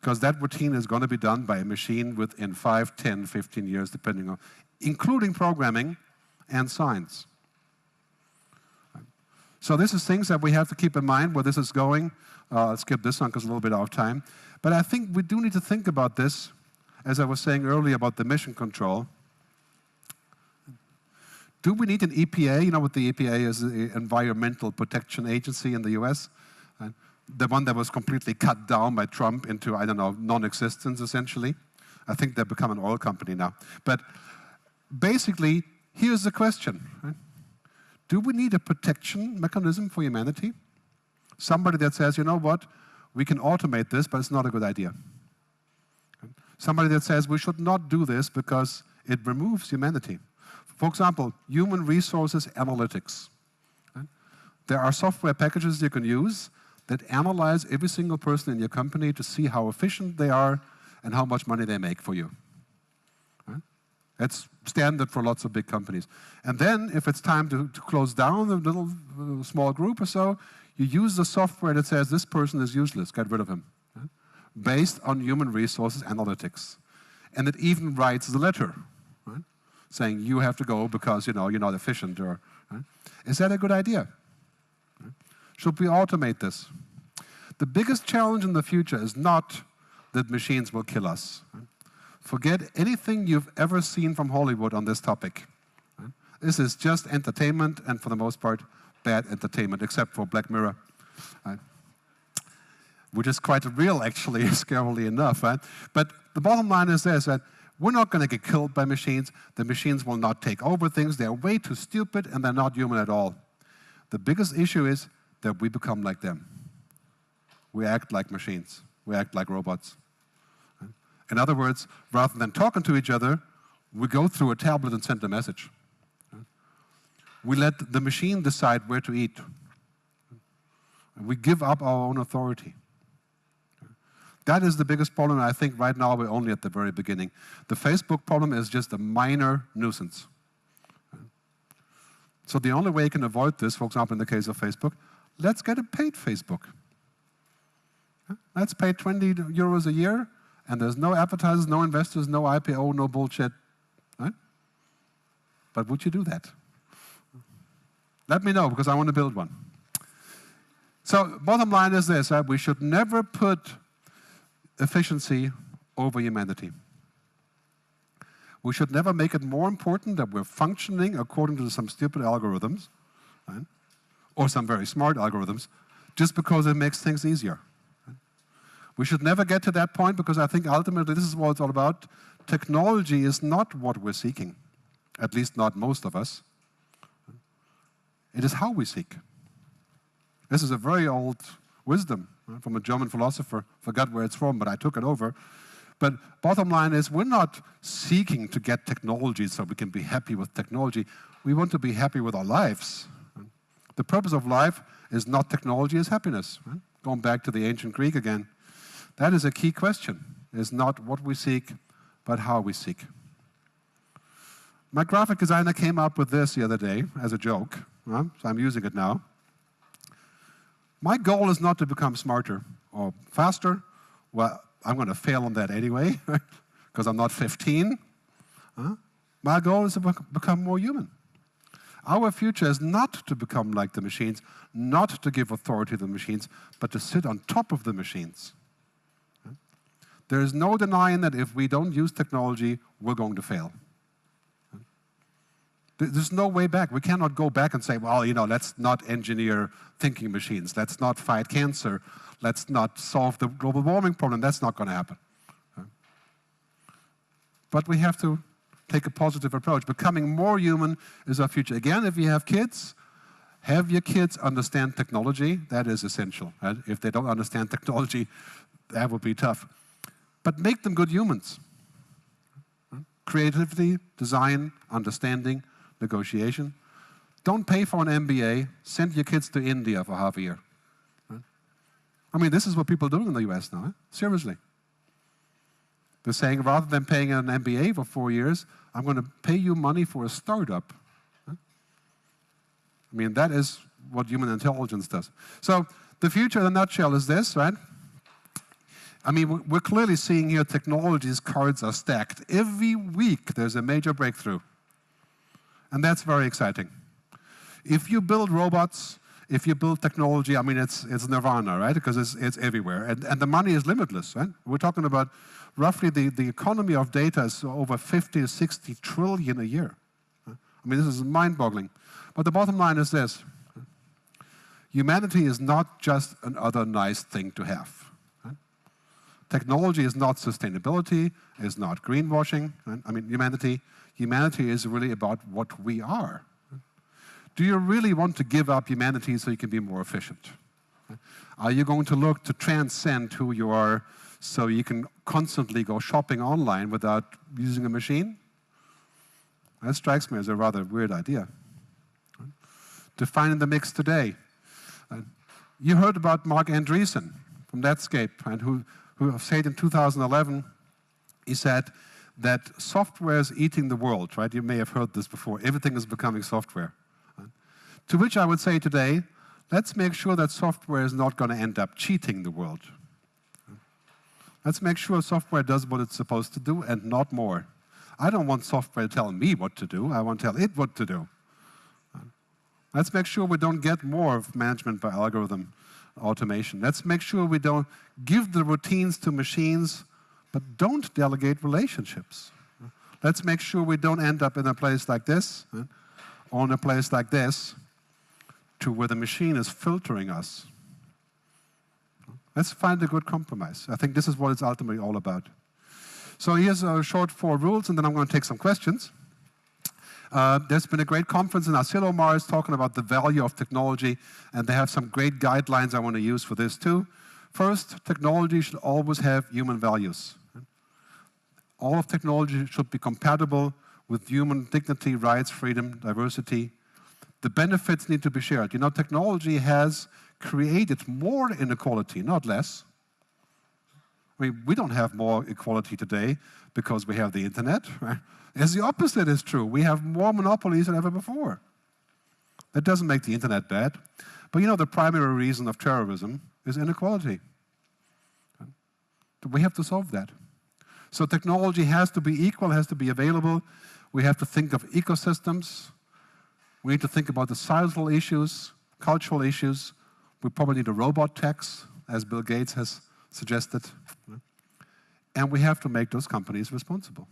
Because that routine is going to be done by a machine within 5, 10, 15 years, depending on, including programming and science. So this is things that we have to keep in mind where this is going. I'll skip this one because a little bit out of time. But I think we do need to think about this, as I was saying earlier about the mission control. Do we need an EPA? You know what the EPA is, the Environmental Protection Agency in the US? The one that was completely cut down by Trump into, I don't know, non-existence, essentially. I think they've become an oil company now. But basically, here's the question. Right? Do we need a protection mechanism for humanity? Somebody that says, you know what, we can automate this, but it's not a good idea. Somebody that says we should not do this because it removes humanity. For example, human resources analytics. Right? There are software packages you can use that analyze every single person in your company to see how efficient they are and how much money they make for you. Right? That's standard for lots of big companies. And then, if it's time to close down a little small group or so, you use the software that says this person is useless, get rid of him, right? Based on human resources analytics. And it even writes the letter, right? Saying you have to go because you're not efficient. Or, right? Is that a good idea? Right? Should we automate this? The biggest challenge in the future is not that machines will kill us. Right? Forget anything you've ever seen from Hollywood on this topic. Right? This is just entertainment, and for the most part, bad entertainment, except for Black Mirror, right? Which is quite real, actually, scarily enough. Right? But the bottom line is this, that we're not going to get killed by machines. The machines will not take over things. They're way too stupid, and they're not human at all. The biggest issue is that we become like them. We act like machines. We act like robots. Right? In other words, rather than talking to each other, we go through a tablet and send a message. We let the machine decide where to eat. We give up our own authority. That is the biggest problem, and I think right now we're only at the very beginning. The Facebook problem is just a minor nuisance. So the only way you can avoid this, for example, in the case of Facebook, let's get a paid Facebook. Let's pay 20 euros a year, and there's no advertisers, no investors, no IPO, no bullshit. Right? But would you do that? Let me know, because I want to build one. So bottom line is this, we should never put efficiency over humanity. We should never make it more important that we're functioning according to some stupid algorithms, right? Or some very smart algorithms, just because it makes things easier. Right? We should never get to that point, because I think ultimately this is what it's all about. Technology is not what we're seeking, at least not most of us. It is how we seek. This is a very old wisdom, right, from a German philosopher. Forgot where it's from, but I took it over. But bottom line is, we're not seeking to get technology so we can be happy with technology. We want to be happy with our lives. Right? The purpose of life is not technology, it's happiness. Right? Going back to the ancient Greek again. That is a key question. It's not what we seek, but how we seek. My graphic designer came up with this the other day as a joke. So I'm using it now. My goal is not to become smarter or faster. Well, I'm going to fail on that anyway, because I'm not 15. My goal is to become more human. Our future is not to become like the machines, not to give authority to the machines, but to sit on top of the machines. There is no denying that if we don't use technology, we're going to fail. There's no way back. We cannot go back and say, well, let's not engineer thinking machines. Let's not fight cancer. Let's not solve the global warming problem. That's not going to happen. But we have to take a positive approach. Becoming more human is our future. Again, if you have kids, have your kids understand technology. That is essential. Right? If they don't understand technology, that would be tough. But make them good humans. Creativity, design, understanding, negotiation. Don't pay for an MBA. Send your kids to India for half a year. Right? I mean, this is what people are doing in the US now. Seriously. They're saying, rather than paying an MBA for 4 years, I'm going to pay you money for a startup. Right? I mean, that is what human intelligence does. So the future in a nutshell is this, right? I mean, we're clearly seeing here technology's cards are stacked. Every week there's a major breakthrough. And that's very exciting. If you build robots, if you build technology, I mean, it's nirvana, right? Because it's everywhere. And the money is limitless, right? We're talking about roughly the economy of data is over 50 to 60 trillion a year. I mean, this is mind-boggling. But the bottom line is this. Humanity is not just another nice thing to have. Right? Technology is not sustainability, is not greenwashing. Right? I mean, humanity is really about what we are. Do you really want to give up humanity so you can be more efficient? Are you going to look to transcend who you are so you can constantly go shopping online without using a machine? That strikes me as a rather weird idea. Defining the mix today. You heard about Mark Andreessen from Netscape, and who said in 2011, he said that software is eating the world, right? You may have heard this before. Everything is becoming software. Right? To which I would say today, let's make sure that software is not going to end up cheating the world. Let's make sure software does what it's supposed to do and not more. I don't want software to tell me what to do. I want to tell it what to do. Let's make sure we don't get more of management by algorithm automation. Let's make sure we don't give the routines to machines, but don't delegate relationships. Let's make sure we don't end up in a place like this, or in a place like this, to where the machine is filtering us. Let's find a good compromise. I think this is what it's ultimately all about. So here's a short 4 rules, and then I'm going to take some questions. There's been a great conference in Asilomar talking about the value of technology, and they have some great guidelines I want to use for this too. First, technology should always have human values. All of technology should be compatible with human dignity, rights, freedom, diversity. The benefits need to be shared. You know, technology has created more inequality, not less. I mean, we don't have more equality today because we have the internet, right? As the opposite is true. We have more monopolies than ever before. That doesn't make the internet bad. But you know, the primary reason of terrorism is inequality. We have to solve that. So technology has to be equal, has to be available. We have to think of ecosystems. We need to think about the societal issues, cultural issues. We probably need a robot tax, as Bill Gates has suggested. And we have to make those companies responsible.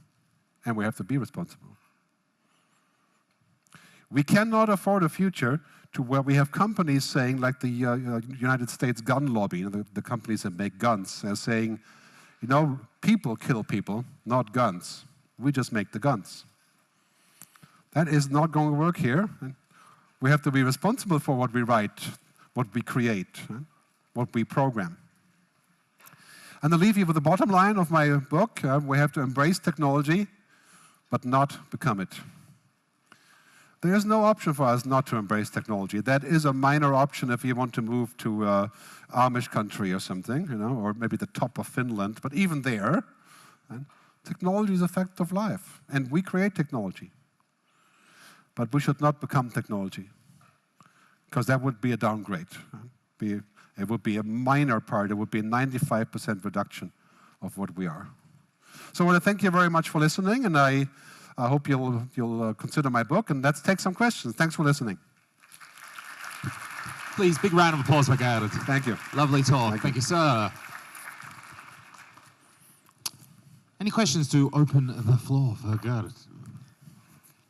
And we have to be responsible. We cannot afford a future to where we have companies saying, like the United States gun lobby, the companies that make guns, are saying, you know, people kill people, not guns. We just make the guns. That is not going to work here. We have to be responsible for what we write, what we create, what we program. And I'll leave you with the bottom line of my book. We have to embrace technology, but not become it. There is no option for us not to embrace technology. That is a minor option if you want to move to Amish country or something, you know, or maybe the top of Finland. But even there, technology is a fact of life, and we create technology. But we should not become technology, because that would be a downgrade. It would be a minor part. It would be a 95% reduction of what we are. So I want to thank you very much for listening, and I hope you'll consider my book, and let's take some questions. Thanks for listening. Please, big round of applause for Gerd. Thank you. Lovely talk. Thank you, sir. Any questions to open the floor for Gerd?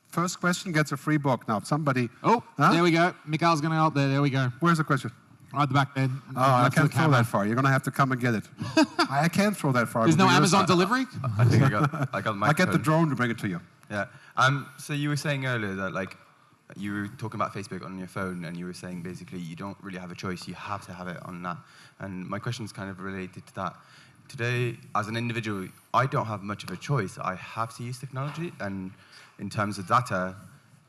First question gets a free book. Now, somebody... Oh, there we go. Mikhail's going to go up there. There we go. Where's the question? Right at the back there. Oh, I can't throw that far. You're going to have to come and get it. I can't throw that far. There's no Amazon delivery? I think I got the microphone. I get the drone to bring it to you. Yeah. So you were saying earlier that, like, you were talking about Facebook on your phone, and you were saying basically you don't really have a choice. You have to have it on that. And my question is kind of related to that. Today, as an individual, I don't have much of a choice. I have to use technology, and in terms of data,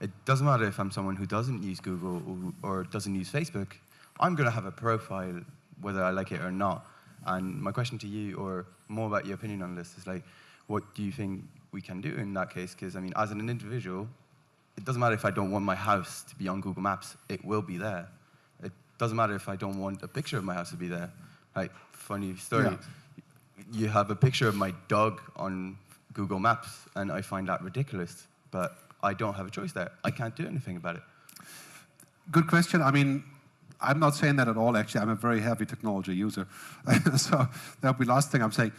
it doesn't matter if I'm someone who doesn't use Google or doesn't use Facebook. I'm going to have a profile, whether I like it or not. And my question to you, or more about your opinion on this, is like, what do you think we can do in that case? Because, I mean, as an individual, it doesn't matter if I don't want my house to be on Google Maps. It will be there. It doesn't matter if I don't want a picture of my house to be there. Like, funny story. Yeah. You have a picture of my dog on Google Maps, and I find that ridiculous. But I don't have a choice there. I can't do anything about it. Good question. I mean, I'm not saying that at all, actually. I'm a very heavy technology user. So that'll be the last thing I'm saying.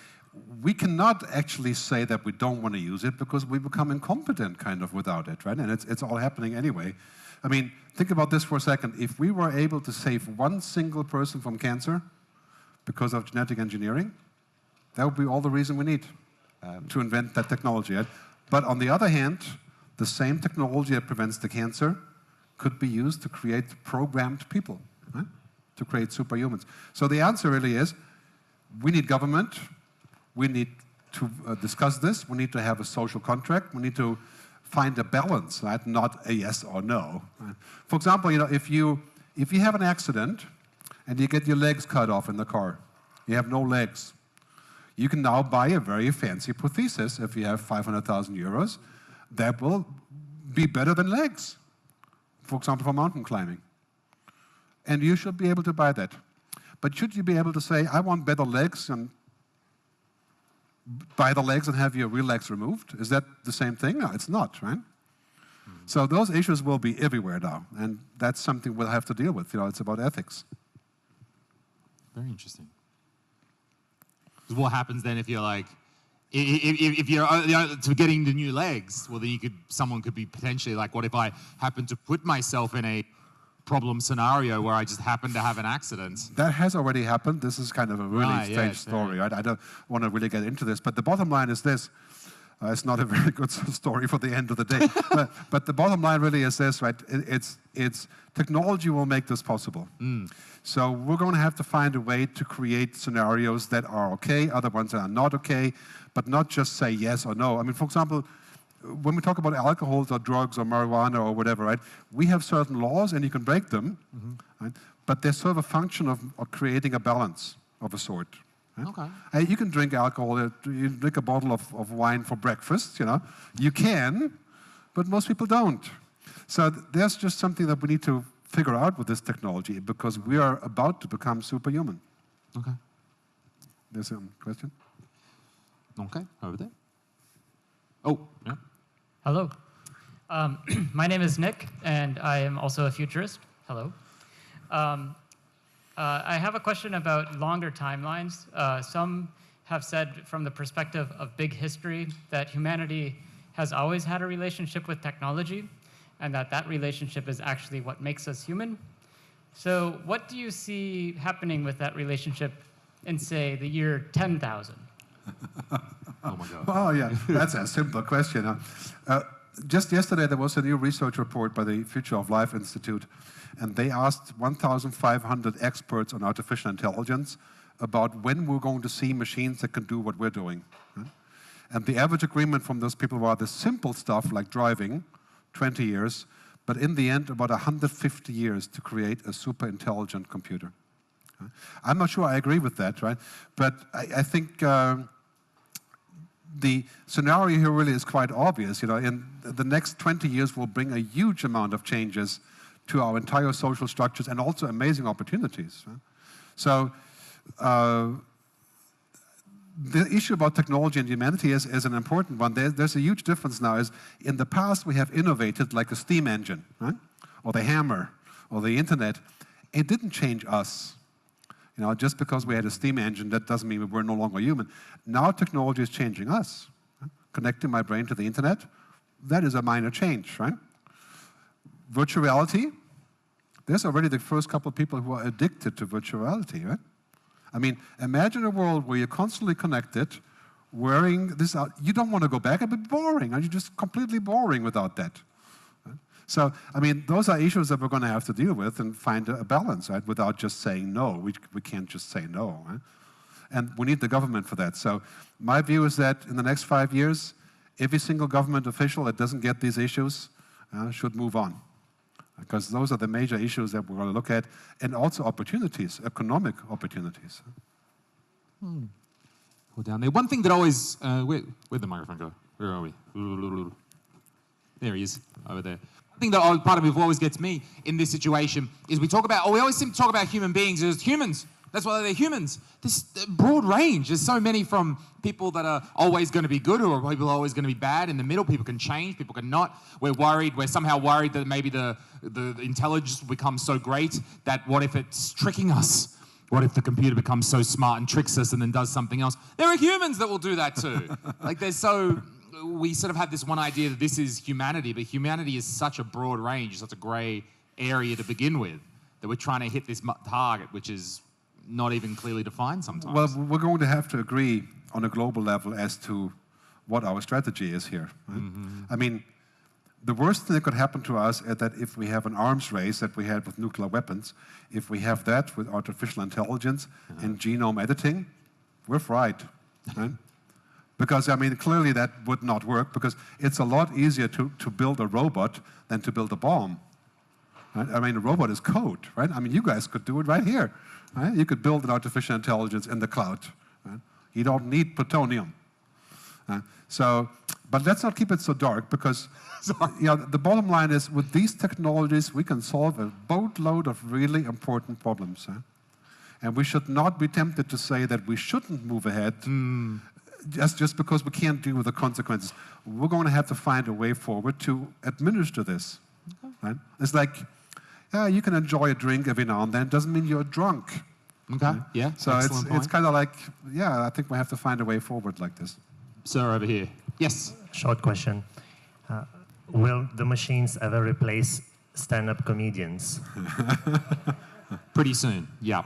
We cannot actually say that we don't want to use it because we become incompetent kind of without it, right? And it's all happening anyway. I mean, think about this for a second. If we were able to save one single person from cancer because of genetic engineering, that would be all the reason we need to invent that technology. Right? But on the other hand, the same technology that prevents the cancer could be used to create programmed people, right? To create superhumans. So the answer really is, we need government, we need to discuss this, we need to have a social contract, we need to find a balance, right? Not a yes or no. Right? For example, if you have an accident and you get your legs cut off in the car, you have no legs, you can now buy a very fancy prosthesis if you have 500,000 euros that will be better than legs, for example, for mountain climbing. And you should be able to buy that. But should you be able to say, I want better legs, and buy the legs and have your real legs removed? Is that the same thing? No, it's not, right? So those issues will be everywhere now, and that's something we'll have to deal with. It's about ethics. Very interesting. Because what happens then if you're like, if you're to getting the new legs, well, then someone could be potentially like, what if I happen to put myself in a problem scenario where I just happen to have an accident? That has already happened. This is kind of a really strange story, right? I don't want to really get into this, but the bottom line is this. It's not a very good story for the end of the day. but the bottom line really is this, right? It's technology will make this possible. So we're going to have to find a way to create scenarios that are okay, other ones that are not okay, but not just say yes or no. I mean, for example, when we talk about alcohol or drugs or marijuana or whatever, right? We have certain laws and you can break them, right? But they serve a function of creating a balance of a sort. Right? Okay. You can drink alcohol, you drink a bottle of wine for breakfast, You can, but most people don't. So there's just something that we need to figure out with this technology because we are about to become superhuman. Okay. There's a question? Okay, over there. Oh, yeah. Hello. My name is Nick, and I am also a futurist. Hello. I have a question about longer timelines. Some have said from the perspective of big history that humanity has always had a relationship with technology and that relationship is actually what makes us human. So what do you see happening with that relationship in, say, the year 10,000? Oh my God. Oh yeah, that's a simple question. Just yesterday there was a new research report by the Future of Life Institute, and they asked 1,500 experts on artificial intelligence about when we're going to see machines that can do what we're doing. Right? And the average agreement from those people was the simple stuff like driving, 20 years, but in the end about 150 years to create a super intelligent computer. Right? I'm not sure I agree with that, right? But I think the scenario here really is quite obvious. In the next 20 years will bring a huge amount of changes to our entire social structures and also amazing opportunities. Right? So the issue about technology and humanity is an important one. There's a huge difference now. Is in the past we have innovated like a steam engine, right? Or the hammer, or the internet. It didn't change us. Just because we had a steam engine, that doesn't mean we're no longer human. Now technology is changing us. Right? Connecting my brain to the internet, that is a minor change, right? Virtual reality, there's already the first couple of people who are addicted to virtual reality, right? I mean, imagine a world where you're constantly connected, wearing this out. You don't want to go back, it'd be boring. You're just completely boring without that. Right? So, I mean, those are issues that we're going to have to deal with and find a balance, right? Without just saying no. We can't just say no, right? And we need the government for that. So my view is that in the next 5 years, every single government official that doesn't get these issues should move on. Because those are the major issues that we're going to look at, and also opportunities, economic opportunities. Hold down there. One thing that always, where'd the microphone go? Where are we? There he is, over there. One thing that part of it always gets me in this situation is we always seem to talk about human beings as humans. That's why they're humans. This broad range. There's so many, from people that are always going to be good or people are always going to be bad. In the middle, people can change, people can not. We're somehow worried that maybe the intelligence will become so great that what if it's tricking us? What if the computer becomes so smart and tricks us and then does something else? There are humans that will do that too. We sort of have this one idea that this is humanity, but humanity is such a broad range, such a grey area to begin with, that we're trying to hit this target, which is not even clearly defined sometimes. Well, we're going to have to agree on a global level as to what our strategy is here. Right? I mean, the worst thing that could happen to us is that if we have an arms race that we had with nuclear weapons, if we have that with artificial intelligence and genome editing, we're fried. Right? Because, I mean, clearly that would not work, because it's a lot easier to build a robot than to build a bomb. Right? I mean, a robot is code, right? I mean, you guys could do it right here. Right? You could build an artificial intelligence in the cloud. Right? You don't need plutonium. But let's not keep it so dark, because the bottom line is, with these technologies, we can solve a boatload of really important problems. And we should not be tempted to say that we shouldn't move ahead just because we can't deal with the consequences. We're going to have to find a way forward to administer this. Okay. Right? It's like, yeah, you can enjoy a drink every now and then. Doesn't mean you're drunk. Okay. Right? Yeah. So it's kind of like, yeah, I think we have to find a way forward like this. Sir, over here. Yes. Short question. Will the machines ever replace stand-up comedians? Pretty soon, yeah.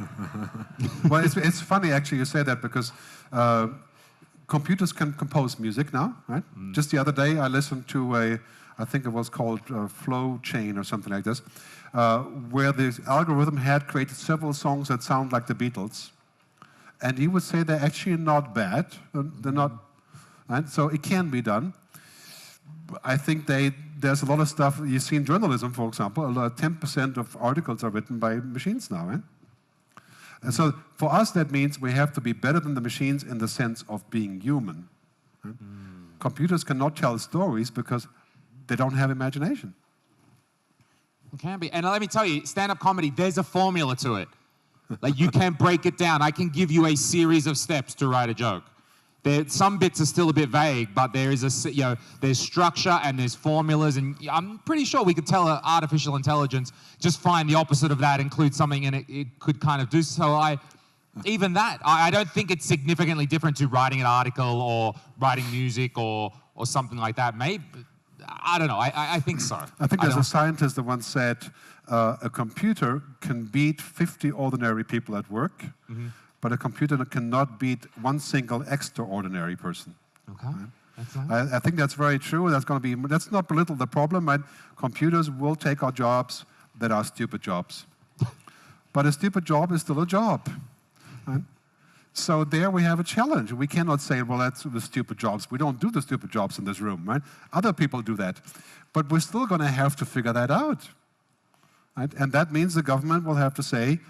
Well, it's funny, actually, you say that, because computers can compose music now, right? Just the other day, I listened to I think it was called Flow Chain or something like this, where the algorithm had created several songs that sound like the Beatles. And he would say they're actually not bad. They're not, right? So it can be done. I think there's a lot of stuff, you see in journalism, for example, 10% of articles are written by machines now, right? And so for us, that means we have to be better than the machines in the sense of being human. Right? Computers cannot tell stories because they don't have imagination. It can be. And let me tell you, stand-up comedy, there's a formula to it. Like, you can break it down. I can give you a series of steps to write a joke. Some bits are still a bit vague, but there is there's structure and there's formulas, and I'm pretty sure we could tell artificial intelligence, just find the opposite of that, include something, and it could kind of do so. I don't think it's significantly different to writing an article or writing music or something like that. Maybe, I don't know. I think so. I think there's a scientist that once said a computer can beat 50 ordinary people at work. But a computer cannot beat one single extraordinary person. Okay. Right? That's nice. I think that's very true. Let's not belittle the problem. Right? Computers will take our jobs that are stupid jobs. But a stupid job is still a job. Right? So there we have a challenge. We cannot say, well, that's the stupid jobs. We don't do the stupid jobs in this room, right? Other people do that. But we're still going to have to figure that out. Right? And that means the government will have to say,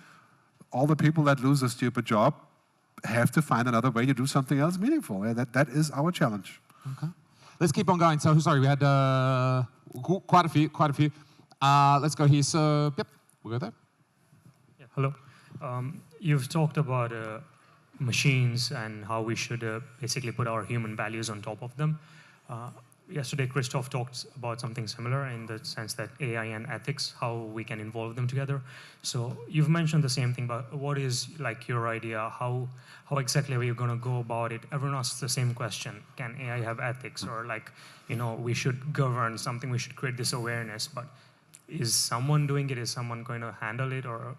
all the people that lose a stupid job have to find another way to do something else meaningful. That is our challenge. Okay. Let's keep on going. So, sorry, we had quite a few. Let's go here. So, yep, we'll go there. Yeah, hello. You've talked about machines and how we should basically put our human values on top of them. Yesterday, Christoph talked about something similar in the sense that AI and ethics, how we can involve them together. So you've mentioned the same thing, but what is like your idea? How exactly are you going to go about it? Everyone asks the same question. Can AI have ethics? Or we should govern something, we should create this awareness, but is someone doing it? Is someone going to handle it? Or?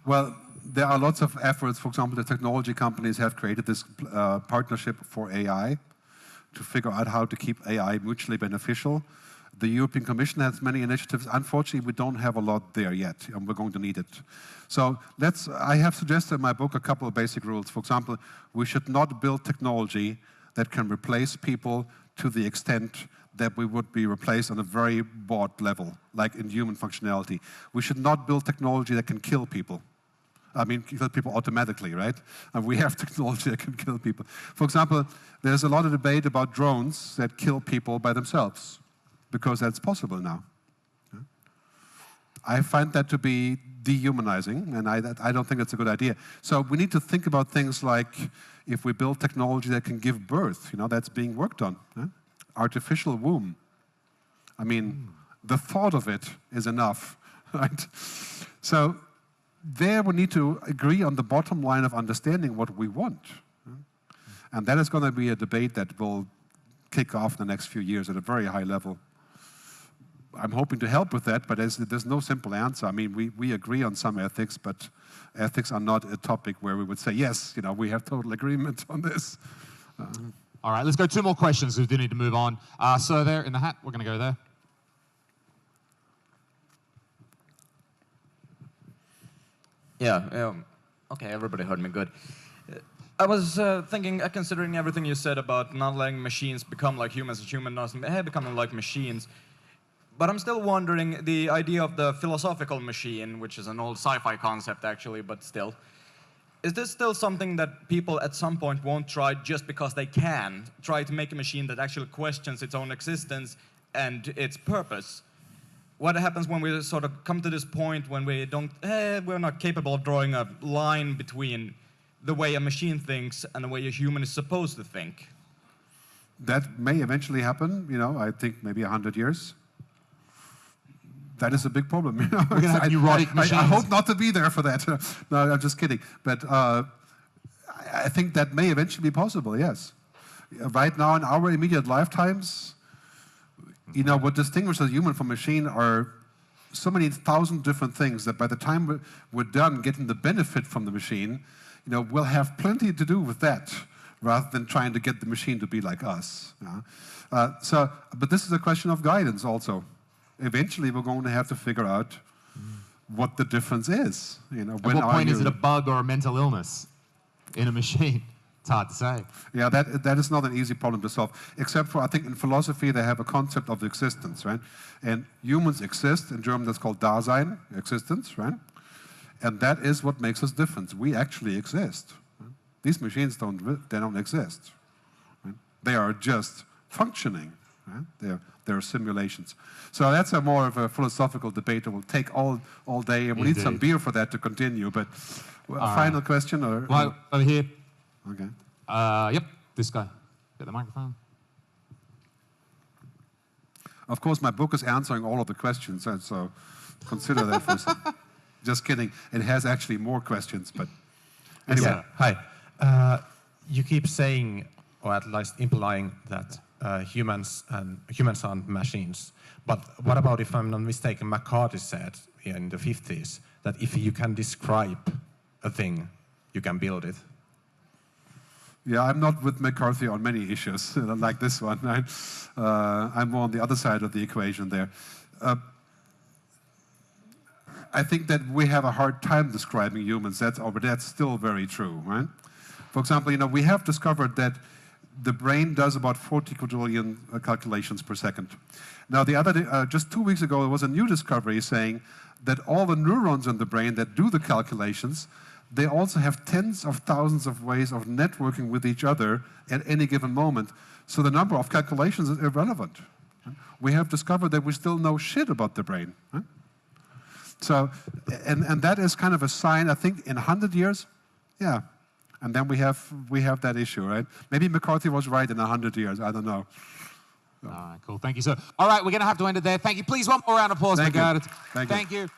Well, there are lots of efforts. For example, the technology companies have created this partnership for AI to figure out how to keep AI mutually beneficial. The European Commission has many initiatives. Unfortunately, we don't have a lot there yet, and we're going to need it. So I have suggested in my book a couple of basic rules. For example, we should not build technology that can replace people to the extent that we would be replaced on a very broad level, like in human functionality. We should not build technology that can kill people. I mean, kill people automatically, right? And we have technology that can kill people. For example, there's a lot of debate about drones that kill people by themselves, because that's possible now. I find that to be dehumanizing, and I don't think it's a good idea. So we need to think about things like if we build technology that can give birth, that's being worked on. Artificial womb. I mean, the thought of it is enough, right? So there we need to agree on the bottom line of understanding what we want. And that is going to be a debate that will kick off in the next few years at a very high level. I'm hoping to help with that, but there's no simple answer. I mean, we agree on some ethics, but ethics are not a topic where we would say, yes, we have total agreement on this. All right, let's go 2 more questions. We do need to move on. Sir there in the hat, we're going to go there. Yeah, okay, everybody heard me good. I was thinking, considering everything you said about not letting machines become like humans, humans not becoming like machines, but I'm still wondering the idea of the philosophical machine, which is an old sci-fi concept actually, but still. Is this still something that people at some point won't try just because they can? Try to make a machine that actually questions its own existence and its purpose? What happens when we sort of come to this point when we don't, we're not capable of drawing a line between the way a machine thinks and the way a human is supposed to think? That may eventually happen, I think maybe 100 years. That is a big problem. We're going to have neurotic machines. I hope not to be there for that. No, I'm just kidding. But I think that may eventually be possible, yes. Right now, in our immediate lifetimes, what distinguishes a human from a machine are so many thousand different things that by the time we're done getting the benefit from the machine, we'll have plenty to do with that rather than trying to get the machine to be like us. But this is a question of guidance also. Eventually, we're going to have to figure out what the difference is. At what point is it a bug or a mental illness in a machine? It's hard to say. Yeah, that is not an easy problem to solve. Except for, I think in philosophy, they have a concept of existence, right? And humans exist. In German, that's called Dasein, existence, right? And that is what makes us different. We actually exist. Right? These machines don't exist. Right? They are just functioning. Right? They're simulations. So that's a more of a philosophical debate that will take all day, and we need some beer for that to continue. But a final question? Or over here. Okay. Yep, this guy. Get the microphone. Of course, my book is answering all of the questions, and so consider that for a second. Just kidding. It has actually more questions, but anyway. Yeah. Hi. You keep saying, or at least implying, that humans aren't machines. But what about, if I'm not mistaken, McCarthy said in the 50s that if you can describe a thing, you can build it. Yeah, I'm not with McCarthy on many issues, like this one. Right? I'm more on the other side of the equation there. I think that we have a hard time describing humans. That's still very true, right? For example, we have discovered that the brain does about 40 quadrillion calculations per second. Now, the other day, just 2 weeks ago, there was a new discovery saying that all the neurons in the brain that do the calculations, they also have tens of thousands of ways of networking with each other at any given moment. So the number of calculations is irrelevant. We have discovered that we still know shit about the brain. Right? So, and that is kind of a sign, I think, in 100 years, yeah. And then we have that issue, right? Maybe McCarthy was right in 100 years, I don't know. All right, cool. Thank you, sir. All right, we're going to have to end it there. Thank you. Please, one more round of applause for Gerd. Thank you.